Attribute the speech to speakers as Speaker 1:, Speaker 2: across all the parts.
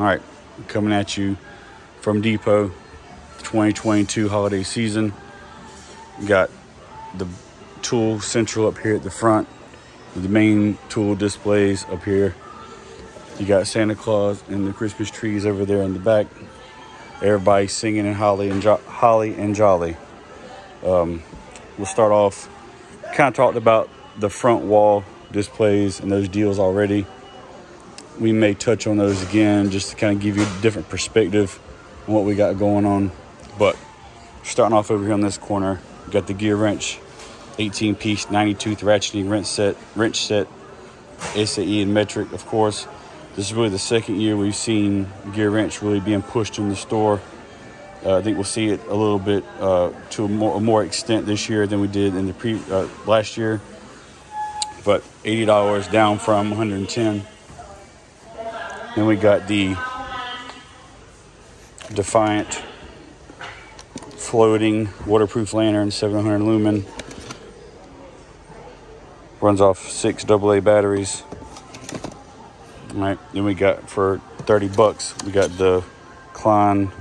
Speaker 1: All right, coming at you from Depot, 2022 holiday season. We got the tool central up here at the front, the main tool displays up here. You got Santa Claus and the Christmas trees over there in the back. Everybody singing and holly and jolly. We'll start off, kind of talked about the front wall displays and those deals already. We may touch on those again just to kind of give you a different perspective on what we got going on. But starting off over here on this corner, we got the gear wrench, 18-piece 92 ratcheting wrench set, SAE and metric, of course. This is really the second year we've seen gear wrench really being pushed in the store. I think we'll see it a little bit to a more extent this year than we did in the last year. But $80 down from $110. Then we got the Defiant floating waterproof lantern, 700 lumen. Runs off 6 AA batteries. All right, then we got for $30, we got the Klein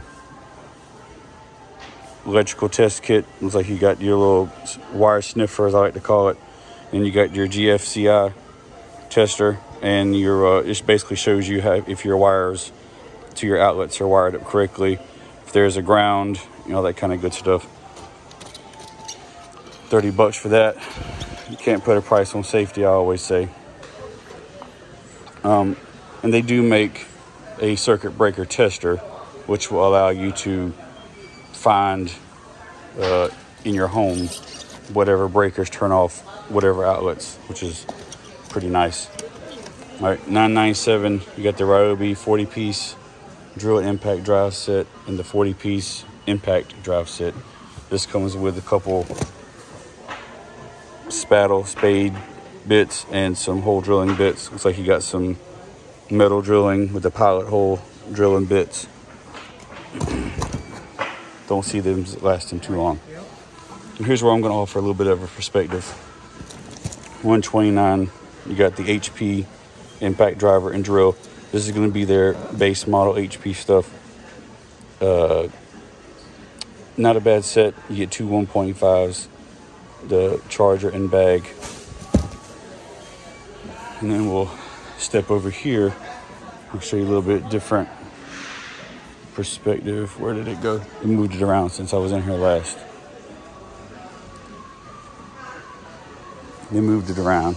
Speaker 1: electrical test kit. Looks like you got your little wire sniffer, as I like to call it. And you got your GFCI tester, and your it basically shows you how, if your wires to your outlets are wired up correctly, if there's a ground, you know, that kind of good stuff. $30 for that. You can't put a price on safety, I always say. And they do make a circuit breaker tester, which will allow you to find in your home whatever breakers turn off whatever outlets, which is pretty nice. All right, $997. You got the Ryobi 40-piece drill and impact drive set and the 40-piece impact drive set. This comes with a couple spade bits and some hole drilling bits. Looks like you got some metal drilling with the pilot hole drilling bits. Don't see them lasting too long. And here's where I'm going to offer a little bit of a perspective. $129. You got the HP impact driver and drill. This is going to be their base model HP stuff. Not a bad set. You get two 1.5s, the charger and bag. And then we'll step over here. I'll show you a little bit different perspective. Where did it go? I moved it around since I was in here last. They moved it around.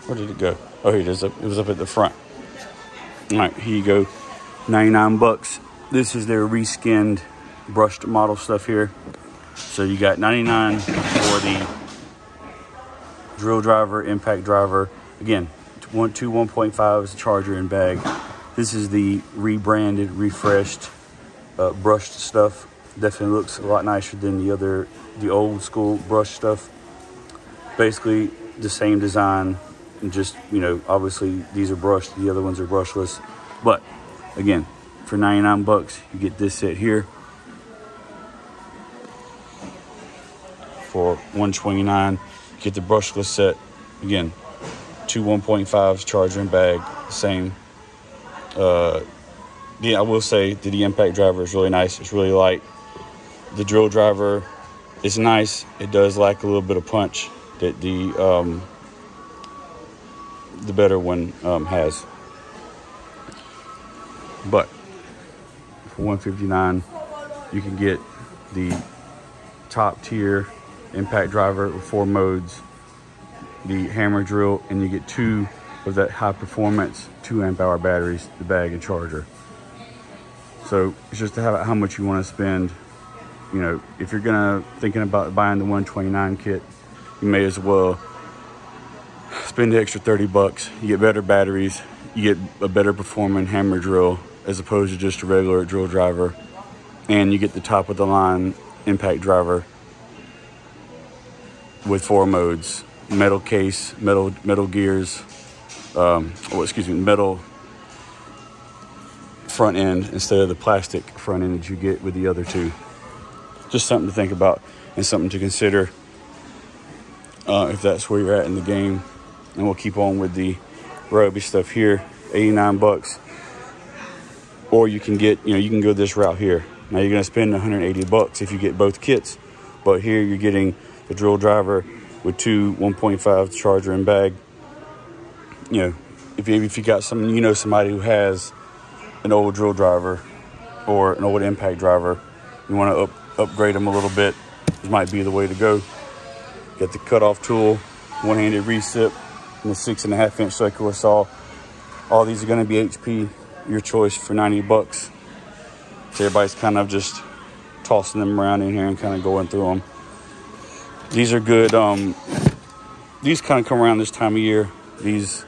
Speaker 1: Where did it go? Oh, here it is. It was up at the front. All right, here you go. $99. This is their reskinned brushed model stuff here. So you got $99 for the drill driver, impact driver. Again, two 1.5s, charger and bag. This is the rebranded, refreshed, brushed stuff. Definitely looks a lot nicer than the old school brushed stuff. Basically the same design, and just, you know, obviously these are brushed, the other ones are brushless. But again, for $99, you get this set here. For $129, you get the brushless set. Again, two 1.5s, charger and bag, same. Yeah, I will say that the impact driver is really nice. It's really light. The drill driver is nice. It does lack a little bit of punch that the better one has. But for $159, you can get the top tier impact driver with 4 modes, the hammer drill, and you get 2 of that high performance 2 amp hour batteries, the bag and charger. So it's just how much you want to spend. You know, if you're thinking about buying the $129 kit, you may as well spend the extra $30. You get better batteries, you get a better performing hammer drill as opposed to just a regular drill driver, and you get the top of the line impact driver with 4 modes: metal case, metal gears, metal front end instead of the plastic front end that you get with the other 2. just something to think about and something to consider if that's where you're at in the game. And we'll keep on with the Ryobi stuff here. 89 bucks. Or you can get, you can go this route here. Now you're going to spend 180 bucks if you get both kits. But here you're getting the drill driver with two 1.5 charger and bag. If you got somebody who has an old drill driver or an old impact driver, you want to upgrade them a little bit, this might be the way to go. Get the cutoff tool, one-handed recip, and the 6.5-inch circular saw. All these are going to be HP, your choice, for 90 bucks. So everybody's kind of just tossing them around in here and kind of going through them. These are good. These kind of come around this time of year. These,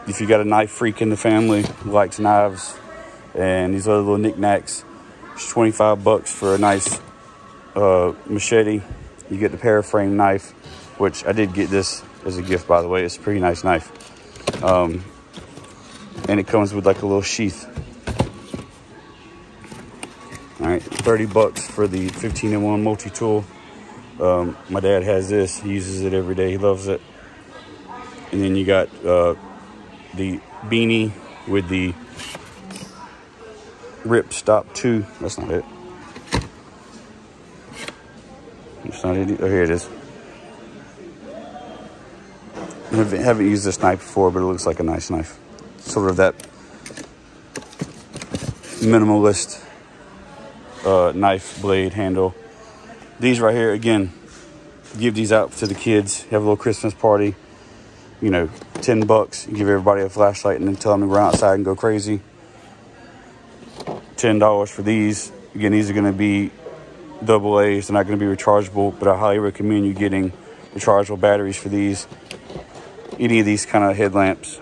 Speaker 1: if you got a knife freak in the family who likes knives and these other little knickknacks, it's 25 bucks for a nice machete. You get the paraframe knife, which I did get this as a gift, by the way. It's a pretty nice knife. And it comes with like a little sheath. All right, 30 bucks for the 15-in-1 multi-tool. My dad has this. He uses it every day. He loves it. And then you got the beanie with the Rip Stop 2. That's not it. It's not it. Oh, here it is. I haven't used this knife before, but it looks like a nice knife. Sort of that minimalist knife blade handle. These right here, again, give these out to the kids. Have a little Christmas party. 10 bucks. You give everybody a flashlight and then tell them to go outside and go crazy. $10 for these. Again, these are going to be AA's. They're not going to be rechargeable, but I highly recommend you getting rechargeable batteries for these. Any of these kind of headlamps.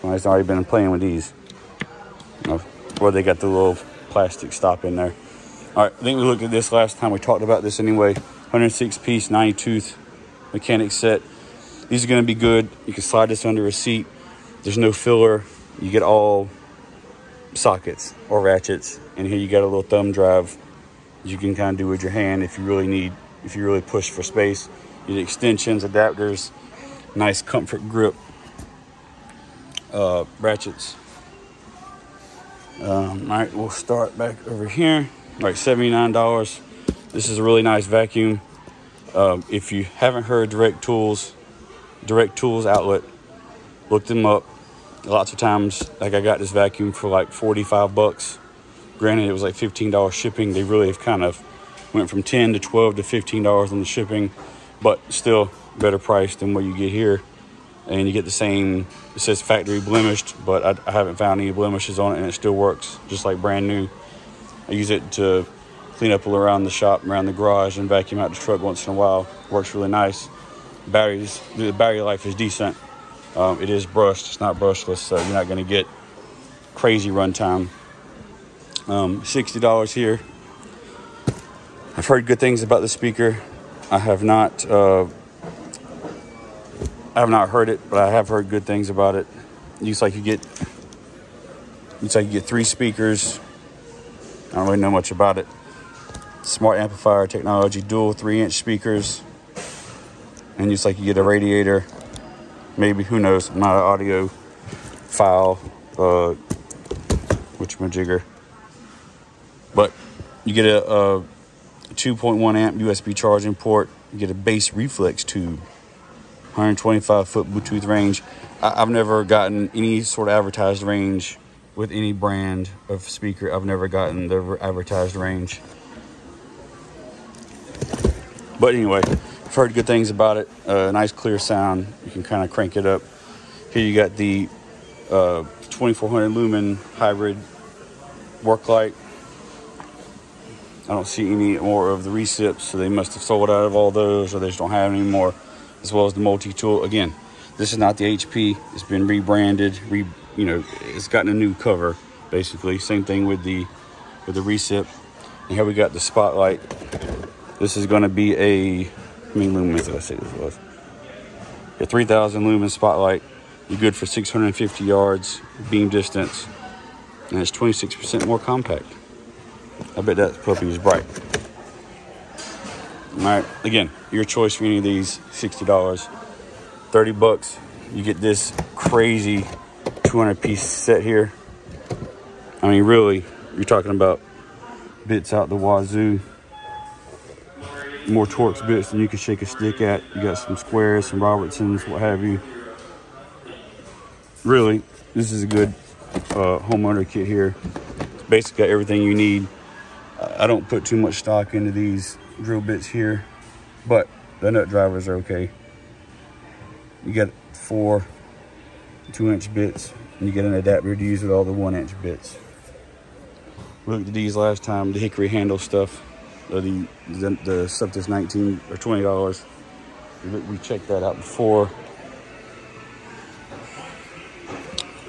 Speaker 1: Somebody's already been playing with these. Or they got the little plastic stop in there. All right, I think we looked at this last time. We talked about this anyway. 106-piece, 90-tooth mechanic set. These are going to be good. You can slide this under a seat. There's no filler. You get all sockets or ratchets. And here you got a little thumb drive you can kind of do with your hand if you really push for space. You get extensions, adapters, nice comfort grip, ratchets. All right, we'll start back over here. All right, $79. This is a really nice vacuum. If you haven't heard Direct Tools outlet, look them up. Lots of times, like I got this vacuum for like 45 bucks. Granted, it was like $15 shipping. They really have kind of went from 10 to 12 to $15 on the shipping, but still better price than what you get here. And you get the same, it says factory blemished, but I haven't found any blemishes on it, and it still works just like brand new. I use it to clean up around the shop, around the garage, and vacuum out the truck once in a while. Works really nice. The battery life is decent. It is brushed, it's not brushless, so you're not going to get crazy runtime. $60 here. I've heard good things about the speaker. I have not heard it, but I have heard good things about it. Looks like you get 3 speakers. I don't really know much about it. Smart amplifier technology, dual 3-inch speakers. And looks like you get a radiator. Maybe, who knows? I'm not an audio file, whatchamajigger. But you get a 2.1 amp USB charging port. You get a bass reflex tube. 125-foot Bluetooth range. I've never gotten any sort of advertised range with any brand of speaker. I've never gotten the advertised range. But anyway, I've heard good things about it. Nice clear sound. You can kind of crank it up. Here you got the 2400 lumen hybrid work light. I don't see any more of the recips, so they must have sold out of all those, or they just don't have any more. As well as the multi-tool. Again, this is not the HP. It's been rebranded. It's gotten a new cover, basically. Same thing with the recip. And here we got the spotlight. This is going to be a, how many lumens did I say this was? A 3000 lumen spotlight. You're good for 650 yards beam distance, and it's 26% more compact. I bet that puppy is bright. All right, again, your choice for any of these, $60. 30 bucks, you get this crazy 200-piece set here. I mean, really, you're talking about bits out the wazoo. More Torx bits than you can shake a stick at. You got some squares, some Robertsons, what have you. Really, this is a good homeowner kit here. It's basically got everything you need. I don't put too much stock into these drill bits here, but the nut drivers are okay. You got 4 2-inch bits, and you get an adapter to use with all the 1-inch bits. We looked at these last time, the hickory handle stuff, the stuff that's $19 or $20. We checked that out before.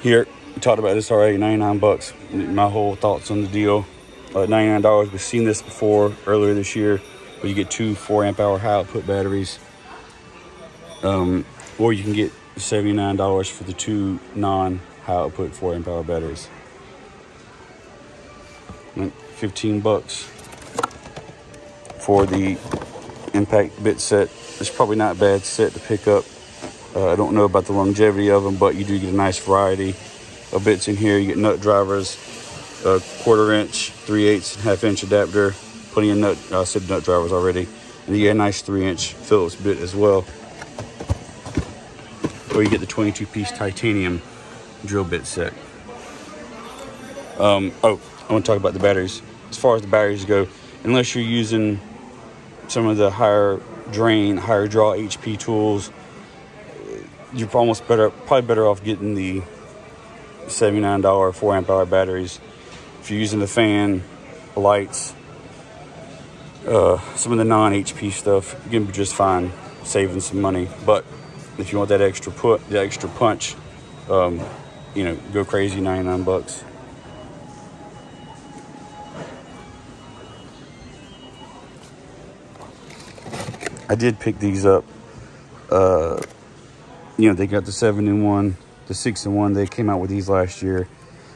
Speaker 1: Here, we talked about this already, 99 bucks. My whole thoughts on the deal. $99, we've seen this before earlier this year, where you get 2 4-amp-hour high output batteries. Or you can get $79 for the 2 non-high output 4-amp-hour batteries. And 15 bucks for the impact bit set. It's probably not a bad set to pick up. I don't know about the longevity of them, but you do get a nice variety of bits in here. You get nut drivers, a 1/4 inch, 3/8, and 1/2 inch adapter. Plenty of nut, I said nut drivers already. And you get a nice 3-inch Phillips bit as well. Or you get the 22-piece titanium drill bit set. Oh, I want to talk about the batteries. As far as the batteries go, unless you're using some of the higher drain, higher draw HP tools, you're probably better off getting the $79 4-amp-hour batteries. If you're using the fan, lights, some of the non-HP stuff, you can be just fine saving some money. But if you want that extra punch, you know, go crazy, 99 bucks. I did pick these up. You know, they got the 7-in-1, the 6-in-1. They came out with these last year.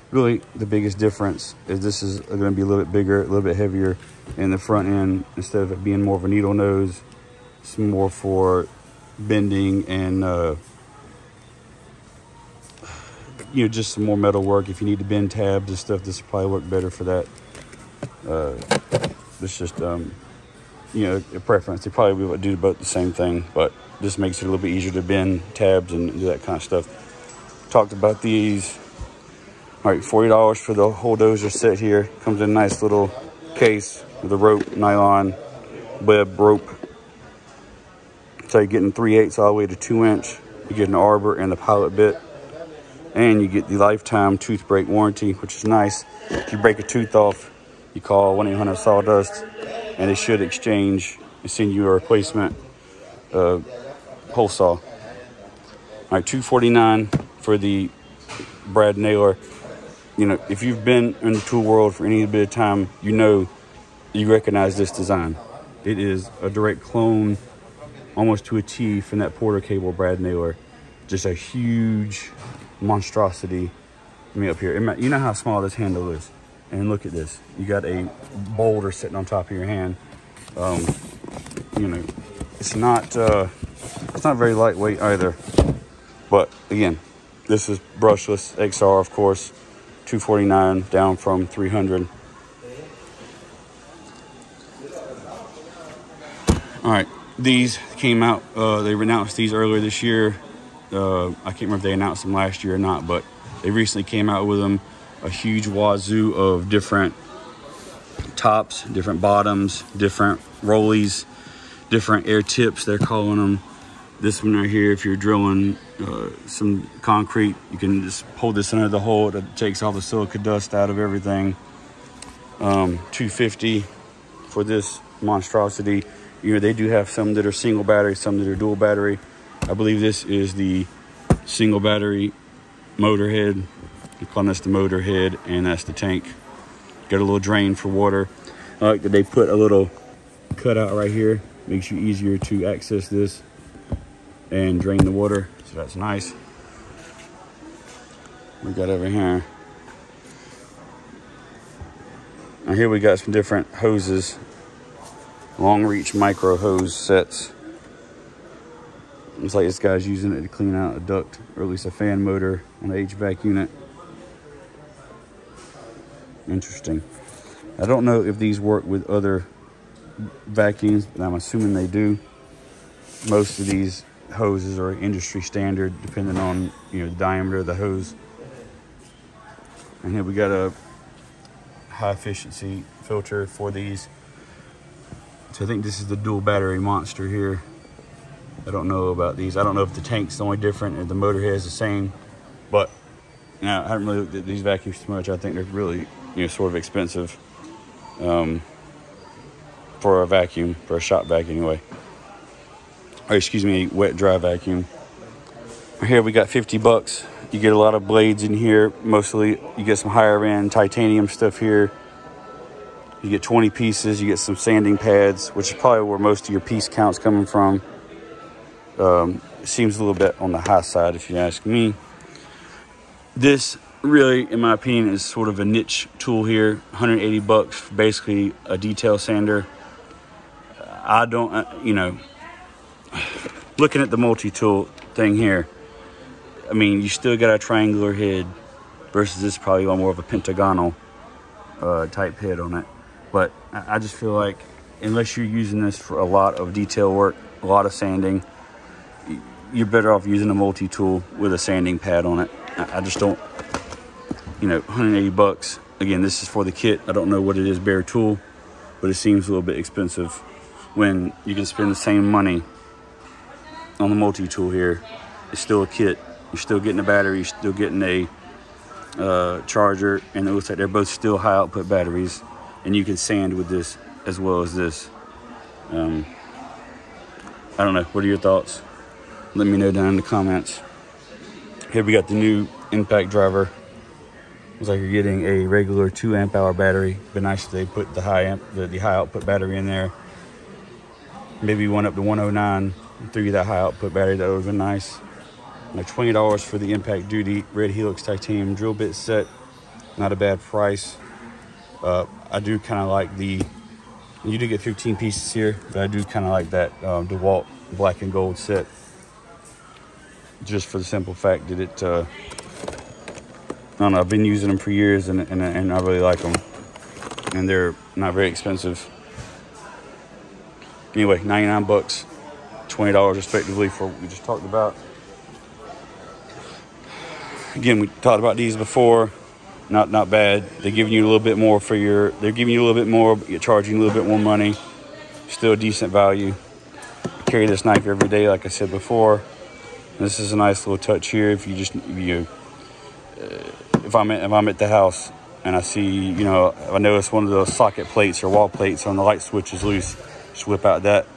Speaker 1: Really, the biggest difference is this is going to be a little bit bigger, a little bit heavier in the front end. Instead of it being more of a needle nose, it's more for bending and, you know, just some more metal work. If you need to bend tabs and stuff, this will probably work better for that. It's just, you know, a preference. They probably would do about the same thing, but this makes it a little bit easier to bend tabs and do that kind of stuff. Talked about these. All right, $40 for the whole dozer set here. Comes in a nice little case with a rope, nylon, web rope. So you're getting 3/8 all the way to 2-inch. You get an arbor and the pilot bit. And you get the lifetime tooth break warranty, which is nice. If you break a tooth off, you call 1-800-SAWDUST, and they should exchange and send you a replacement hole saw. All right, $249 for the brad nailer. You know, if you've been in the tool world for any bit of time, you know, you recognize this design. It is a direct clone, almost to a T, from that Porter Cable brad nailer. Just a huge monstrosity. Let me up here. You know how small this handle is, and look at this. You got a boulder sitting on top of your hand. You know, it's not very lightweight either. But again, this is brushless XR, of course. $249 down from $300. All right, these came out. They announced these earlier this year. I can't remember if they announced them last year or not, but they recently came out with them. A huge wazoo of different tops, different bottoms, different rollies, different air tips, they're calling them. This one right here, if you're drilling some concrete, you can just hold this under the hole. It takes all the silica dust out of everything. $250 for this monstrosity. You know, they do have some that are single battery, some that are dual battery. I believe this is the single battery motor head. They're calling this the motor head, and that's the tank. Got a little drain for water. I like that they put a little cutout right here. Makes you easier to access this and drain the water, so that's nice. We got over here Now here we got some different hoses, long reach micro hose sets. Looks like this guy's using it to clean out a duct, or at least a fan motor on the HVAC unit. Interesting. I don't know if these work with other vacuums, but I'm assuming they do. Most of these hoses are industry standard, depending on, you know, the diameter of the hose. And here we got a high efficiency filter for these. So I think this is the dual battery monster here. I don't know about these. I don't know if the tank's the only different, if the motor head is the same. But you know, I haven't really looked at these vacuums too much. I think they're really, you know, sort of expensive for a vacuum, for a shop vac anyway. Or excuse me, a wet dry vacuum. Here we got 50 bucks. You get a lot of blades in here. Mostly you get some higher end titanium stuff here. You get 20 pieces. You get some sanding pads, which is probably where most of your piece count's coming from. It seems a little bit on the high side if you ask me. This really, in my opinion, is sort of a niche tool here. 180 bucks for basically a detail sander. I don't, you know, looking at the multi-tool thing here, I mean, you still got a triangular head versus this probably more of a pentagonal type head on it. But I just feel like unless you're using this for a lot of detail work, a lot of sanding, you're better off using a multi-tool with a sanding pad on it. I just don't, you know, 180 bucks. Again, this is for the kit. I don't know what it is, bare tool, but it seems a little bit expensive when you can spend the same money on the multi-tool here. It's still a kit. You're still getting a battery, you're still getting a charger, and it looks like they're both still high output batteries, and you can sand with this as well as this. I don't know, what are your thoughts? Let me know down in the comments. Here we got the new impact driver. Looks like you're getting a regular 2 amp hour battery. It'd be nice if they put the high output battery in there. Maybe one up to 109, through you that high output battery. That would have been nice. Like $20 for the Impact Duty Red Helix titanium drill bit set. Not a bad price. I do kind of like the, you do get 15 pieces here, but I do kind of like that DeWalt black and gold set. Just for the simple fact that it, I don't know, I've been using them for years and I really like them. And they're not very expensive. Anyway, 99 bucks, $20 respectively for what we just talked about. Again, we talked about these before. Not bad. They're giving you a little bit more for your, they're giving you a little bit more, but you're charging a little bit more money. Still a decent value. Carry this knife every day, like I said before. This is a nice little touch here. If you just, if I'm at the house and I see, you know, I notice one of those socket plates or wall plates on the light switch is loose, just whip out that,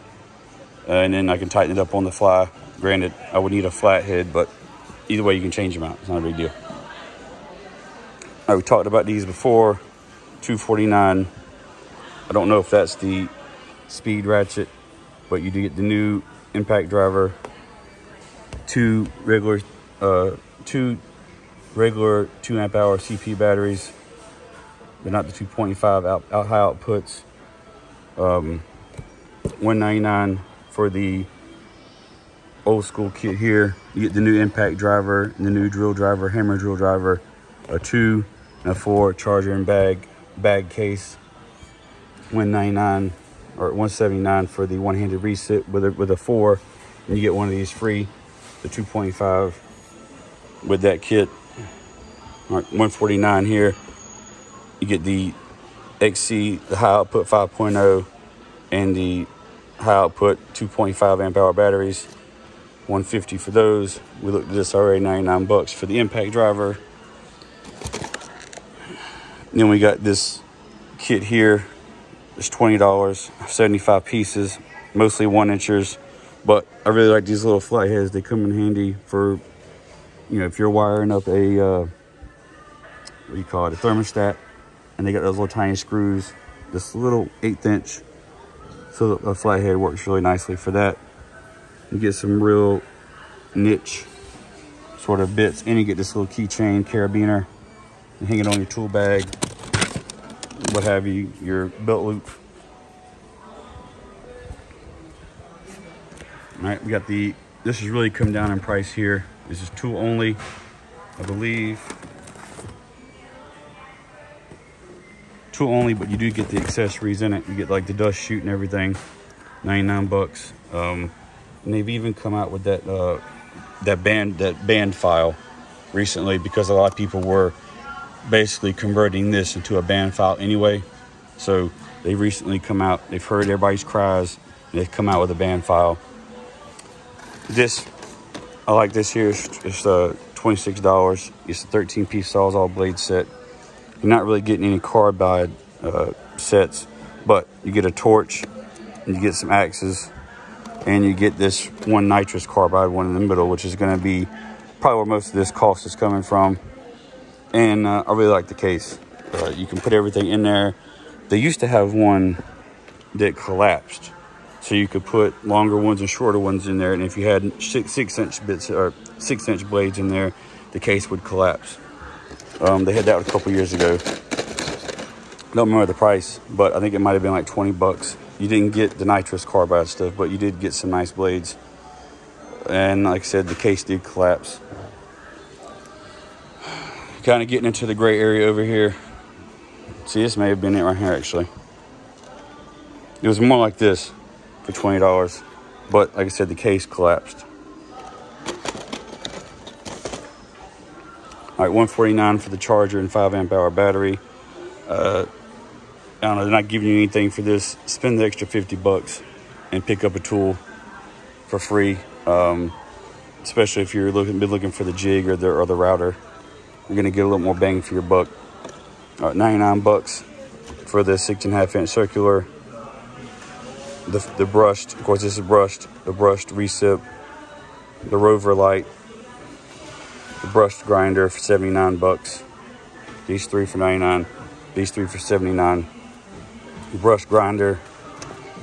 Speaker 1: and then I can tighten it up on the fly. Granted, I would need a flat head, but either way, you can change them out. It's not a big deal. All right, we talked about these before. $249. I don't know if that's the speed ratchet, but you do get the new impact driver. Two regular 2 amp hour CP batteries, but not the 2.5 out high outputs. $199 for the old school kit here. You get the new impact driver, the new drill driver, hammer drill driver, a 2 and a 4 charger and bag case. $199 or $179 for the one-handed reset with a 4, and you get one of these free, the 2.5 with that kit. All right, $149 here. You get the XC, the high output 5.0, and the high output 2.5 amp hour batteries. $150 for those. We looked at this already, 99 bucks for the impact driver. And then we got this kit here. It's $20, 75 pieces, mostly 1-inchers. But I really like these little flat heads. They come in handy for, you know, if you're wiring up a, what do you call it, a thermostat, and they got those little tiny screws, this little 1/8 inch. So a flat head works really nicely for that. You get some real niche sort of bits, and you get this little keychain carabiner. You hang it on your tool bag. what have you, your belt loop. All right, we got this has really come down in price here. This is tool only, I believe. Tool only, but you do get the accessories in it. You get like the dust chute and everything, 99 bucks. And they've even come out with that band file recently, because a lot of people were basically converting this into a band file anyway. So they recently come out, they've heard everybody's cries, and they've come out with a band file. This, I like this here. It's $26. It's a 13-piece Sawzall blade set. You're not really getting any carbide sets, but you get a torch, and you get some axes, and you get this one nitrous carbide one in the middle, which is going to be probably where most of this cost is coming from. And I really like the case. You can put everything in there. They used to have one that collapsed, so you could put longer ones and shorter ones in there. And if you had 6-inch bits or 6-inch blades in there, the case would collapse. They had that a couple years ago. Don't remember the price, but I think it might have been like 20 bucks. You didn't get the nitrous carbide stuff, but you did get some nice blades. And like I said, the case did collapse. Kind of getting into the gray area over here. See, this may have been it right here, actually. It was more like this for $20, but like I said, the case collapsed. All right, $149 for the charger and 5-amp-hour battery. I don't know, they're not giving you anything for this. Spend the extra 50 bucks and pick up a tool for free. Especially if you're looking for the jig or the router. You're gonna get a little more bang for your buck. All right, 99 bucks for the 6.5-inch circular. The brushed, of course this is brushed, the brushed recip, the Rover light, the brushed grinder for 79 bucks. These three for 99, these three for 79. The brushed grinder,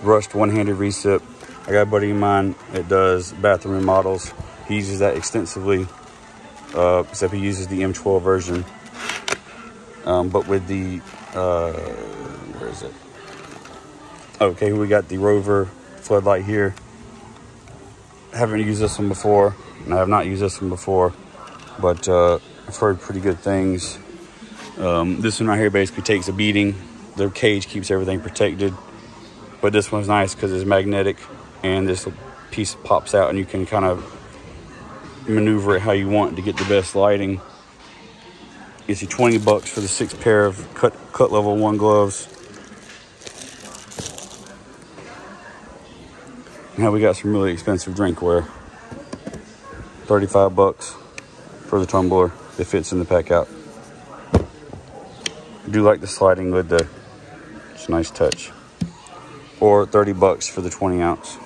Speaker 1: brushed one-handed recip. I got a buddy of mine that does bathroom remodels. He uses that extensively, except he uses the M12 version. But with the, where is it? Okay, we got the Rover floodlight here. I haven't used this one before, and I have not used this one before, but I've heard pretty good things. This one right here basically takes a beating. The cage keeps everything protected, but this one's nice because it's magnetic, and this piece pops out, and you can kind of maneuver it how you want to get the best lighting. Gets you 20 bucks for the 6 pair of cut level 1 gloves. Now we got some really expensive drinkware. 35 bucks for the tumbler that fits in the pack out. I do like the sliding lid though. It's a nice touch. Or 30 bucks for the 20 ounce.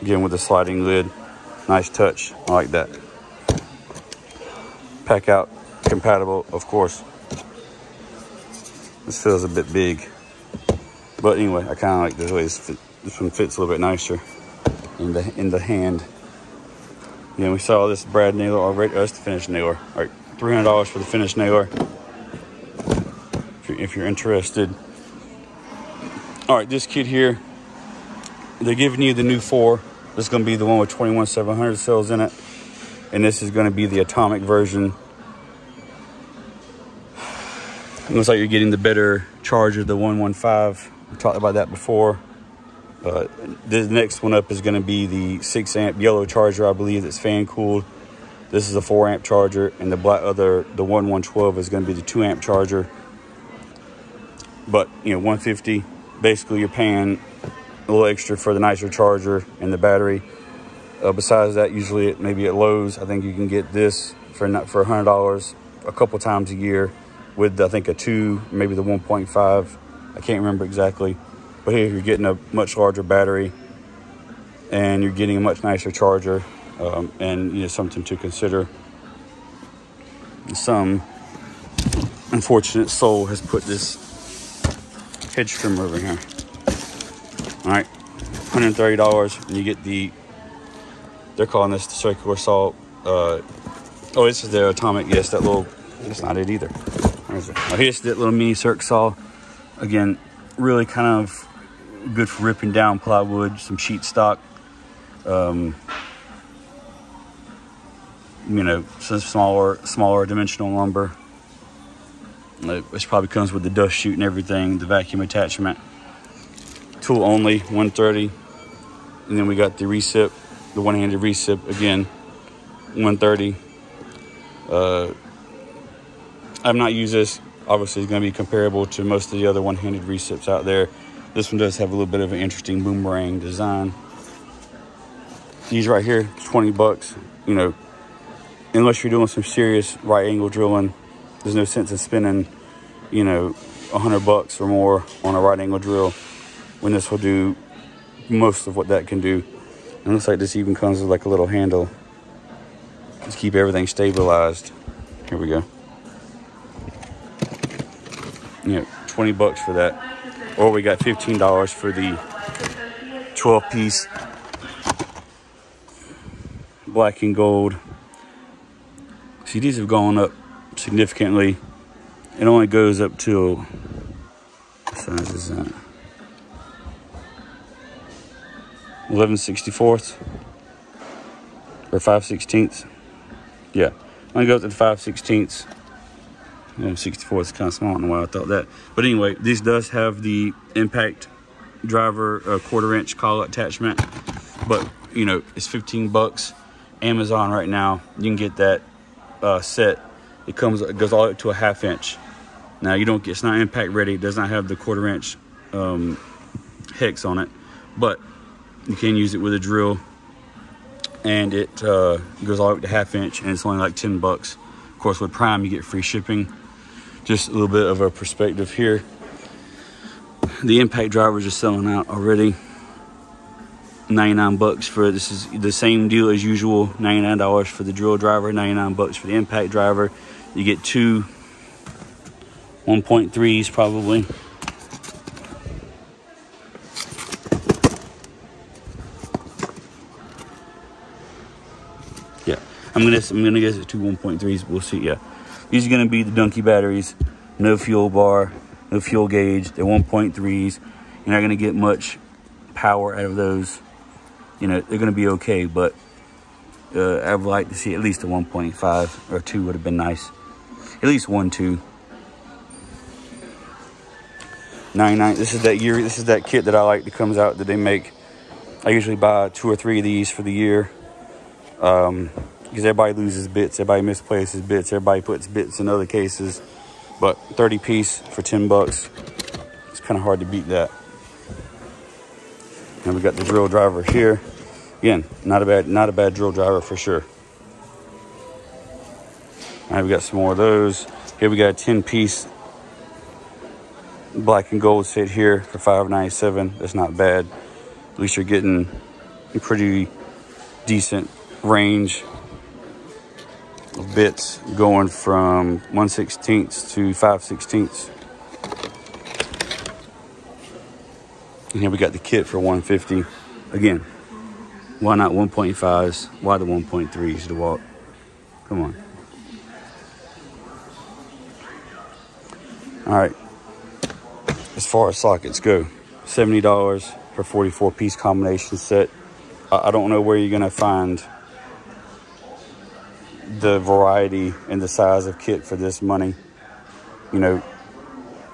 Speaker 1: Again with the sliding lid. Nice touch. I like that. Pack out compatible, of course. This feels a bit big. But anyway, I kind of like this way. This one fits a little bit nicer in the hand. Yeah, we saw this brad nailer already. That's the finished nailer. All right, $300 for the finished nailer. If you're interested. All right, this kit here, they're giving you the new 4. This is going to be the one with 21700 cells in it, and this is going to be the atomic version. It looks like you're getting the better charger, the 115. We talked about that before. The next one up is going to be the 6-amp yellow charger, I believe, that's fan cooled. This is a 4-amp charger, and the 1112 is going to be the 2-amp charger. But you know, 150. Basically, you're paying a little extra for the nicer charger and the battery. Besides that, usually maybe at Lowe's, I think you can get this for $100 a couple times a year with, I think, a 2, maybe the 1.5. I can't remember exactly. But here you're getting a much larger battery and you're getting a much nicer charger, and you know, something to consider. Some unfortunate soul has put this hedge trimmer over here. All right, $130, and you get they're calling this the circular saw. Oh, this is the atomic. Yes, that little, that's not it either. All Here's that little mini circ saw. Again, really kind of good for ripping down plywood, some sheet stock. You know, some smaller dimensional lumber. This probably comes with the dust chute and everything, the vacuum attachment. Tool only, 130. And then we got the recip, the one-handed recip, again, 130. I've not used this. Obviously, it's going to be comparable to most of the other one-handed recips out there. This one does have a little bit of an interesting boomerang design. These right here, 20 bucks. You know, unless you're doing some serious right angle drilling, there's no sense in spending, you know, 100 bucks or more on a right angle drill when this will do most of what that can do. And it looks like this even comes with like a little handle to keep everything stabilized. Here we go. Yeah, 20 bucks for that. Or we got $15 for the 12-piece black and gold. See, these have gone up significantly. It only goes up to, what size is that? 11/64 or 5/16. Yeah, only goes up to 5/16. 64 is kind of small in the way I thought that. But anyway, this does have the impact driver 1/4 inch collet attachment. But you know, it's 15 bucks. Amazon right now, you can get that set. It goes all the way to a 1/2 inch. Now you don't get, it's not impact ready. It does not have the 1/4 inch hex on it, but you can use it with a drill, and it goes all the way to 1/2 inch, and it's only like 10 bucks. Of course, with Prime, you get free shipping. Just a little bit of a perspective here. The impact drivers are selling out already. 99 bucks for, this is the same deal as usual. $99 for the drill driver, 99 bucks for the impact driver. You get two 1.3s probably. Yeah, I'm gonna guess it's two 1.3s. We'll see. Yeah, these are gonna be the Donkey batteries. No fuel bar, no fuel gauge. They're 1.3s. You're not gonna get much power out of those. You know, they're gonna be okay, but I would like to see at least a 1.5 or 2 would have been nice. At least 1, 2. 99. This is that kit that I like that comes out that they make. I usually buy 2 or 3 of these for the year. Because everybody loses bits, everybody misplaces bits, everybody puts bits in other cases. But 30 piece for 10 bucks, it's kind of hard to beat that. And we got the drill driver here. Again, not a bad drill driver for sure. All right, we got some more of those. Here we got a 10-piece black and gold set here for $5.97. That's not bad. At least you're getting a pretty decent range of bits going from 1/16 to 5/16. And here we got the kit for $150. Again, why not 1.5s? Why the 1.3s, DeWalt? Come on. All right. As far as sockets go, $70 for 44-piece combination set. I don't know where you're gonna find the variety and the size of kit for this money. You know,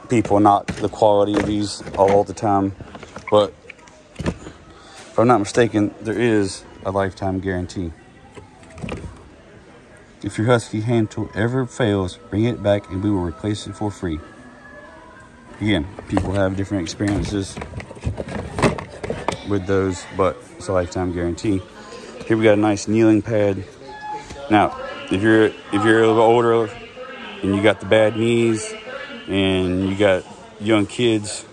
Speaker 1: people knock the quality of these all the time, but if I'm not mistaken, there is a lifetime guarantee. If your Husky hand tool ever fails, bring it back and we will replace it for free. Again, people have different experiences with those, but it's a lifetime guarantee. Here we got a nice kneeling pad. Now, if you're a little older and you got the bad knees and you got young kids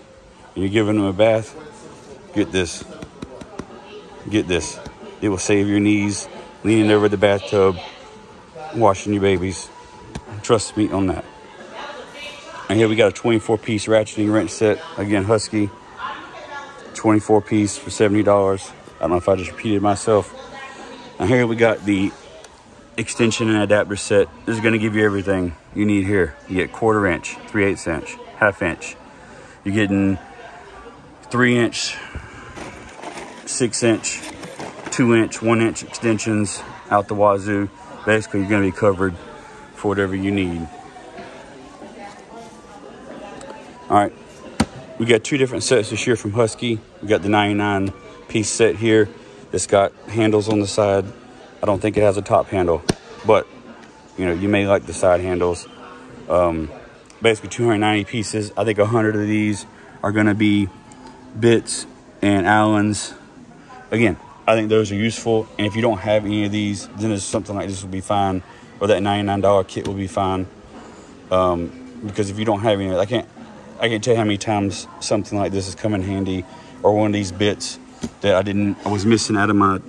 Speaker 1: and you're giving them a bath, get this. Get this. It will save your knees leaning over the bathtub, washing your babies. Trust me on that. And here we got a 24-piece ratcheting wrench set. Again, Husky. 24-piece for $70. I don't know if I just repeated myself. And here we got the extension and adapter set. This is going to give you everything you need here. You get 1/4 inch, 3/8 inch, 1/2 inch. You're getting 3 inch, 6 inch, 2 inch, 1 inch extensions out the wazoo. Basically, you're going to be covered for whatever you need. All right, we got 2 different sets this year from Husky. We got the 99 piece set here. It's got handles on the side. I don't think it has a top handle, but you know, you may like the side handles. Basically 290 pieces. I think 100 of these are going to be bits and Allens. Again, I think those are useful. And if you don't have any of these, then it's something like this will be fine, or that $99 kit will be fine. Because if you don't have any, I can't tell you how many times something like this has come in handy, or one of these bits that I was missing out of my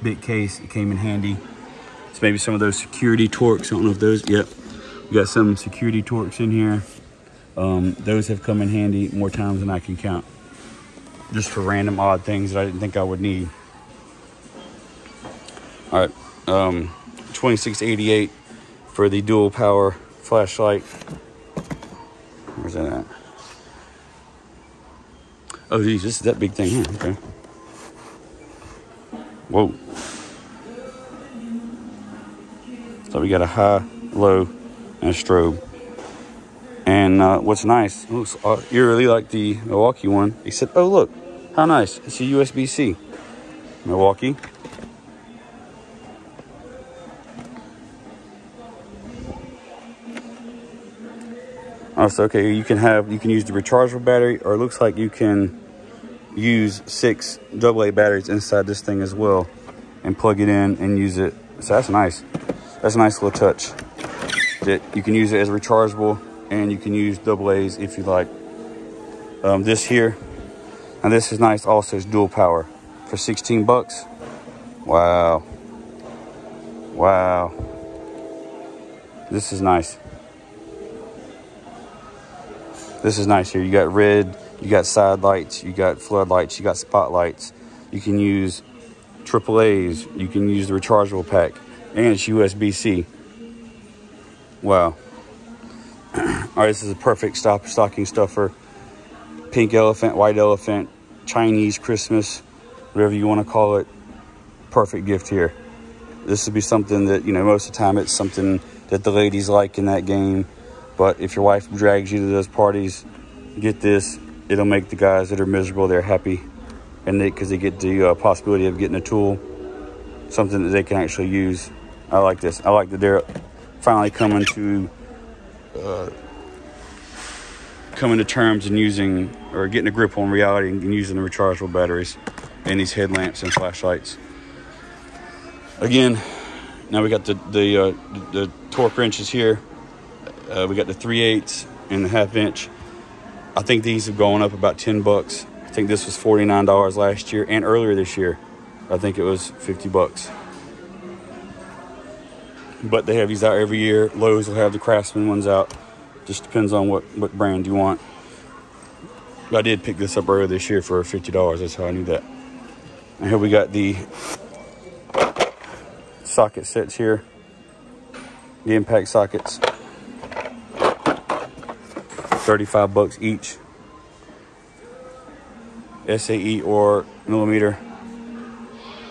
Speaker 1: bit case. It came in handy. So maybe some of those security Torx. I don't know if those, yep. We got some security Torx in here. Those have come in handy more times than I can count. Just for random odd things that I didn't think I would need. All right, 2688 for the dual power flashlight. Where's that at? Oh, geez, this is that big thing here. Okay. Whoa. So we got a high, low, and a strobe. And what's nice, it looks eerily like the Milwaukee one, except, oh look, how nice. It's a USB-C. Milwaukee. Also, okay, you can use the rechargeable battery, or it looks like you can use 6 AA batteries inside this thing as well and plug it in and use it. So that's nice. That's a nice little touch. That you can use it as rechargeable, and you can use AA's if you like. This here, and this is nice also, it's dual power for 16 bucks. Wow. Wow. This is nice. This is nice here. You got red, you got side lights, you got floodlights, you got spotlights. You can use AA's, you can use the rechargeable pack, and it's USB-C. Wow. All right, this is a perfect stocking stuffer. Pink elephant, white elephant, Chinese Christmas, whatever you want to call it. Perfect gift here. This would be something that, you know, most of the time it's something that the ladies like in that game. But if your wife drags you to those parties, get this. It'll make the guys that are miserable, they're happy. And because they get the possibility of getting a tool, something that they can actually use. I like this. I like that they're finally coming to terms and using, or getting a grip on reality and using the rechargeable batteries and these headlamps and flashlights. Again, now we got the torque wrenches here. We got the 3/8 and the 1/2 inch. I think these have gone up about 10 bucks. I think this was $49 last year, and earlier this year, I think it was 50 bucks. But they have these out every year. Lowe's will have the Craftsman ones out. Just depends on what brand you want. But I did pick this up earlier this year for $50. That's how I knew that. And here we got the socket sets here. The impact sockets. 35 bucks each. SAE or millimeter,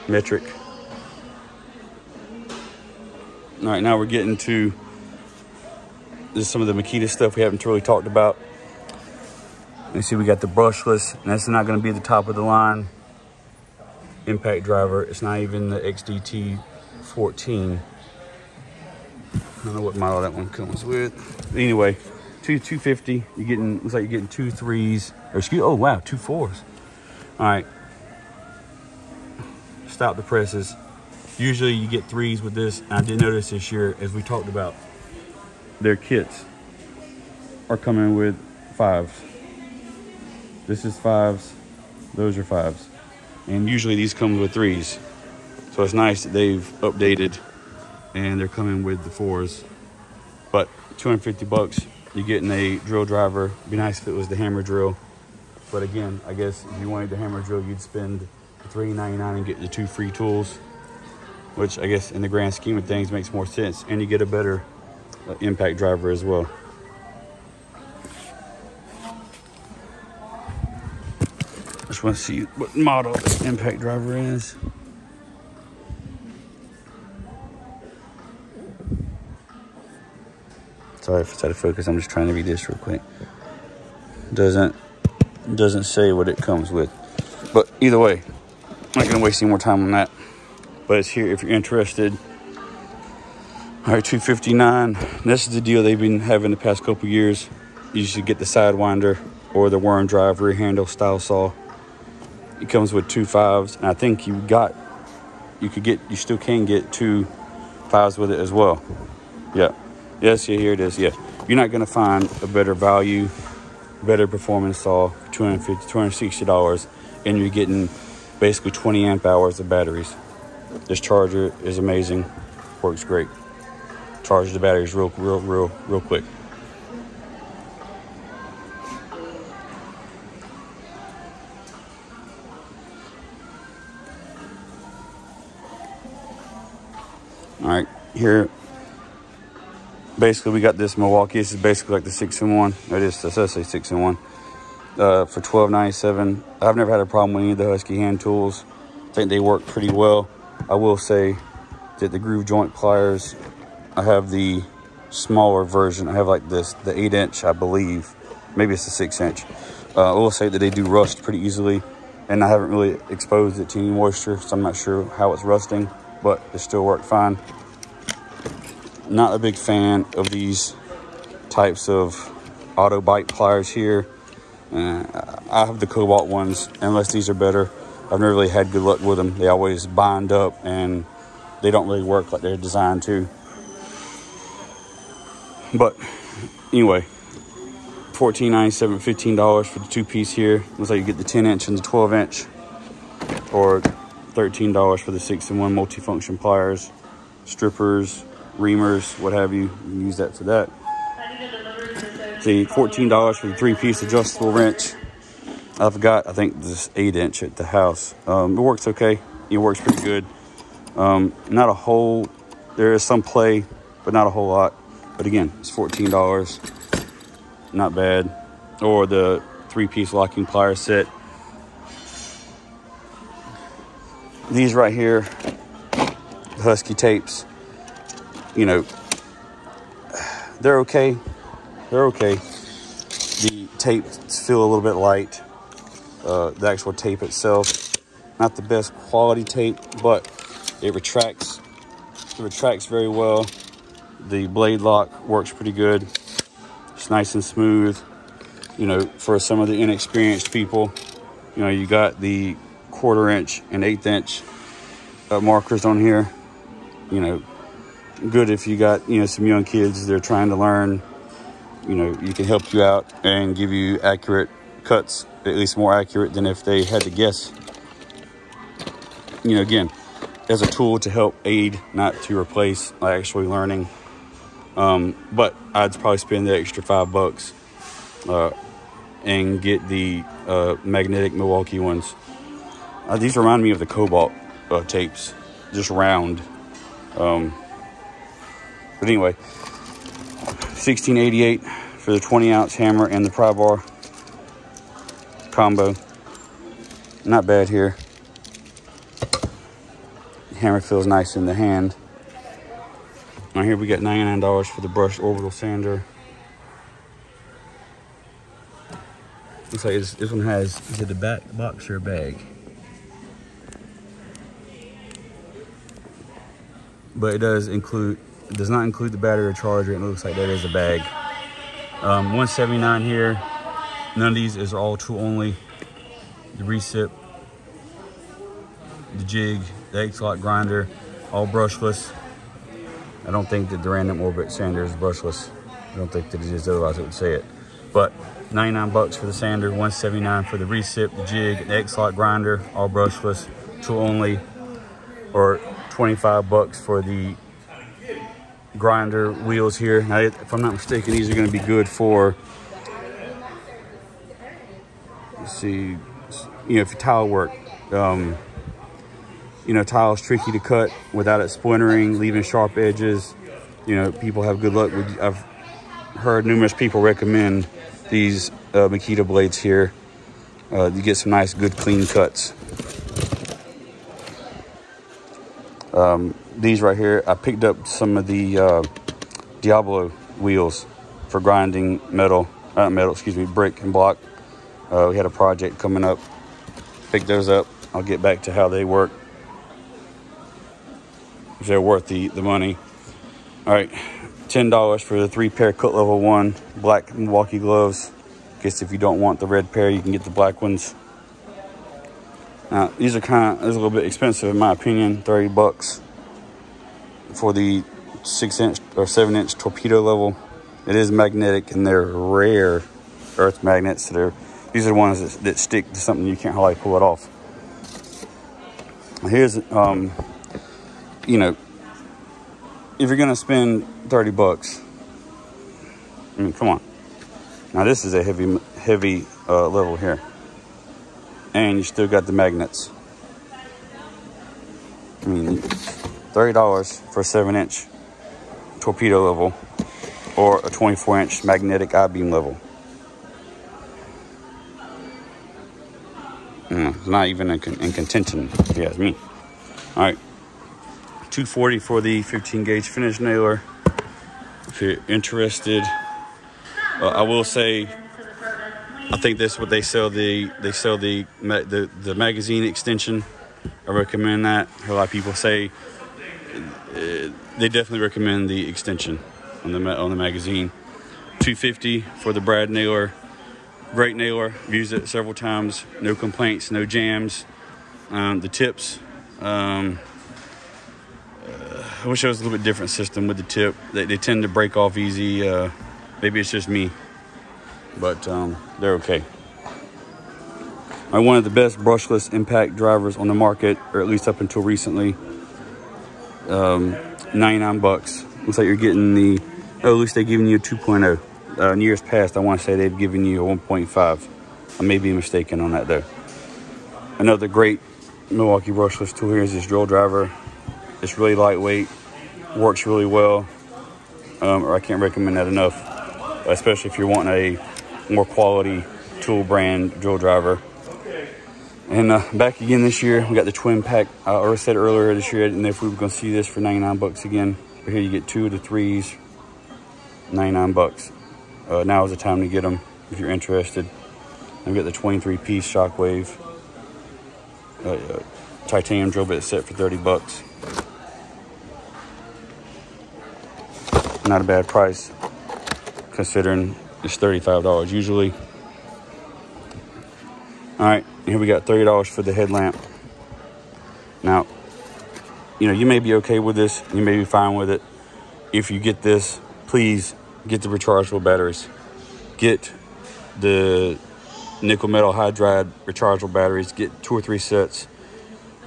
Speaker 1: metric. All right, now we're getting to some of the Makita stuff we haven't really talked about. You see we got the brushless, and that's not going to be the top of the line impact driver. It's not even the XDT 14. I don't know what model that one comes with. But anyway, 250. You're getting, looks like you're getting 2 3s, or excuse, oh wow, 2 4s. All right. Stop the presses. Usually you get 3s with this. And I did notice this year, as we talked about, their kits are coming with 5s. This is 5s. Those are 5s. And usually these come with 3s. So it's nice that they've updated and they're coming with the 4s. But 250 bucks, you're getting a drill driver. It'd be nice if it was the hammer drill. But again, I guess if you wanted the hammer drill, you'd spend $3.99 and get the 2 free tools. which I guess in the grand scheme of things makes more sense, and you get a better impact driver as well. Just want to see what model this impact driver is. Sorry if it's out of focus. I'm just trying to read this real quick. Doesn't say what it comes with, but either way, I'm not gonna waste any more time on that. But it's here if you're interested. All right, $259. This is the deal they've been having the past couple years. You should get the Sidewinder or the worm drive rear handle style saw. It comes with 2 5s, and I think you still can get 2 5s with it as well. Yeah. Yes, yeah, here it is. Yeah. You're not going to find a better value, better performance saw for $250, $260, and you're getting basically 20 amp hours of batteries. This charger is amazing. Works great. Charges the batteries real quick. All right, here, basically we got this Milwaukee. This is basically like the 6-in-1. It is, it says 6-in-1 for $12.97. I've never had a problem with any of the Husky hand tools. I think they work pretty well. I will say that the groove joint pliers, I have the smaller version. I have like this, the 8-inch, I believe. Maybe it's the 6-inch. I will say that they do rust pretty easily, and I haven't really exposed it to any moisture, so I'm not sure how it's rusting, but it still worked fine. Not a big fan of these types of auto bite pliers here. I have the Cobalt ones, unless these are better. I've never really had good luck with them. They always bind up and they don't really work like they're designed to. But anyway, $14.97, $15 for the 2-piece here. Looks like you get the 10-inch and the 12-inch, or $13 for the 6-in-1 multifunction pliers, strippers, reamers, what have you. You can use that for that. See, $14 for the 3-piece adjustable wrench. I forgot, I think this 8-inch at the house. It works okay. It works pretty good. Not a whole, there is some play, but not a whole lot. But again, it's $14. Not bad. Or the 3-piece locking plier set. These right here, the Husky tapes, you know, they're okay. They're okay. The tapes feel a little bit light. The actual tape itself, not the best quality tape, but it retracts. It retracts very well. The blade lock works pretty good. It's nice and smooth. You know, for some of the inexperienced people, you know, you got the 1/4-inch and 1/8-inch markers on here. You know, good if you got, you know, some young kids they're trying to learn. You know, you can help you out and give you accurate cuts, at least more accurate than if they had to guess. You know, again, as a tool to help aid, not to replace actually learning. But I'd probably spend the extra $5 and get the magnetic Milwaukee ones. These remind me of the Cobalt tapes, just round. But anyway, $16.88 for the 20-ounce hammer and the pry bar combo. Not bad here. The hammer feels nice in the hand. Right here we got $99 for the brushed orbital sander. Looks like this one has, is it a back box or a bag? But it does not include the battery or charger. It looks like that is a bag. $179 here. None of these is all tool only. The recip, the jig, the X-Lock grinder, all brushless. I don't think that the random orbit sander is brushless. I don't think that it is, otherwise it would say it. But $99 for the sander, $179 for the recip, the jig, the X-Lock grinder, all brushless, tool only, or $25 for the grinder wheels here. Now, if I'm not mistaken, these are going to be good for, let's see, you know, for tile work. You you know, tile's tricky to cut without it splintering, leaving sharp edges. You know, people have good luck with. I've heard numerous people recommend these Makita blades here. You get some nice, good, clean cuts. These right here, I picked up some of the Diablo wheels for grinding brick and block. We had a project coming up. Picked those up. I'll get back to how they work, if they're worth the money. All right, $10 for the 3-pair cut level 1 black Milwaukee gloves. Guess if you don't want the red pair, you can get the black ones. Now, these are a little bit expensive in my opinion, 30 bucks for the 6-inch or 7-inch torpedo level. It is magnetic, and they're rare earth magnets. These are the ones that stick to something you can't hardly pull it off. Here's, you know, if you're gonna spend 30 bucks, I mean, come on. Now this is a heavy level here, and you still got the magnets. I mean, $30 for a 7-inch torpedo level or a 24-inch magnetic I-beam level. It's not even in contention, if you ask me. All right, $240 for the 15-gauge finish nailer. If you're interested, I will say, I think that's what they sell. The magazine extension. I recommend that. A lot of people say they definitely recommend the extension on the magazine. $250 for the Brad nailer. Great nailer. I've used it several times. No complaints. No jams. The tips. I wish there was a little bit different system with the tip. They tend to break off easy. Maybe it's just me, but they're okay. One of the best brushless impact drivers on the market, or at least up until recently. 99 bucks. Looks like you're getting at least they're giving you a 2.0. In years past, I want to say they've given you a 1.5. I may be mistaken on that though. Another great Milwaukee brushless tool here is this drill driver. It's really lightweight, works really well. Or I can't recommend that enough, especially if you're wanting a more quality tool brand drill driver. And back again this year, we got the twin pack. I already said earlier this year, I didn't know if we were going to see this for 99 bucks again. But here you get 2 of the 3s, 99 bucks. Now is the time to get them if you're interested. And we got the 23-piece Shockwave titanium drill bit set for 30 bucks. Not a bad price, considering it's $35 usually. All right, here we got $30 for the headlamp. Now, you know, you may be okay with this. You may be fine with it. If you get this, please get the rechargeable batteries. Get the nickel metal hydride rechargeable batteries. Get 2 or 3 sets.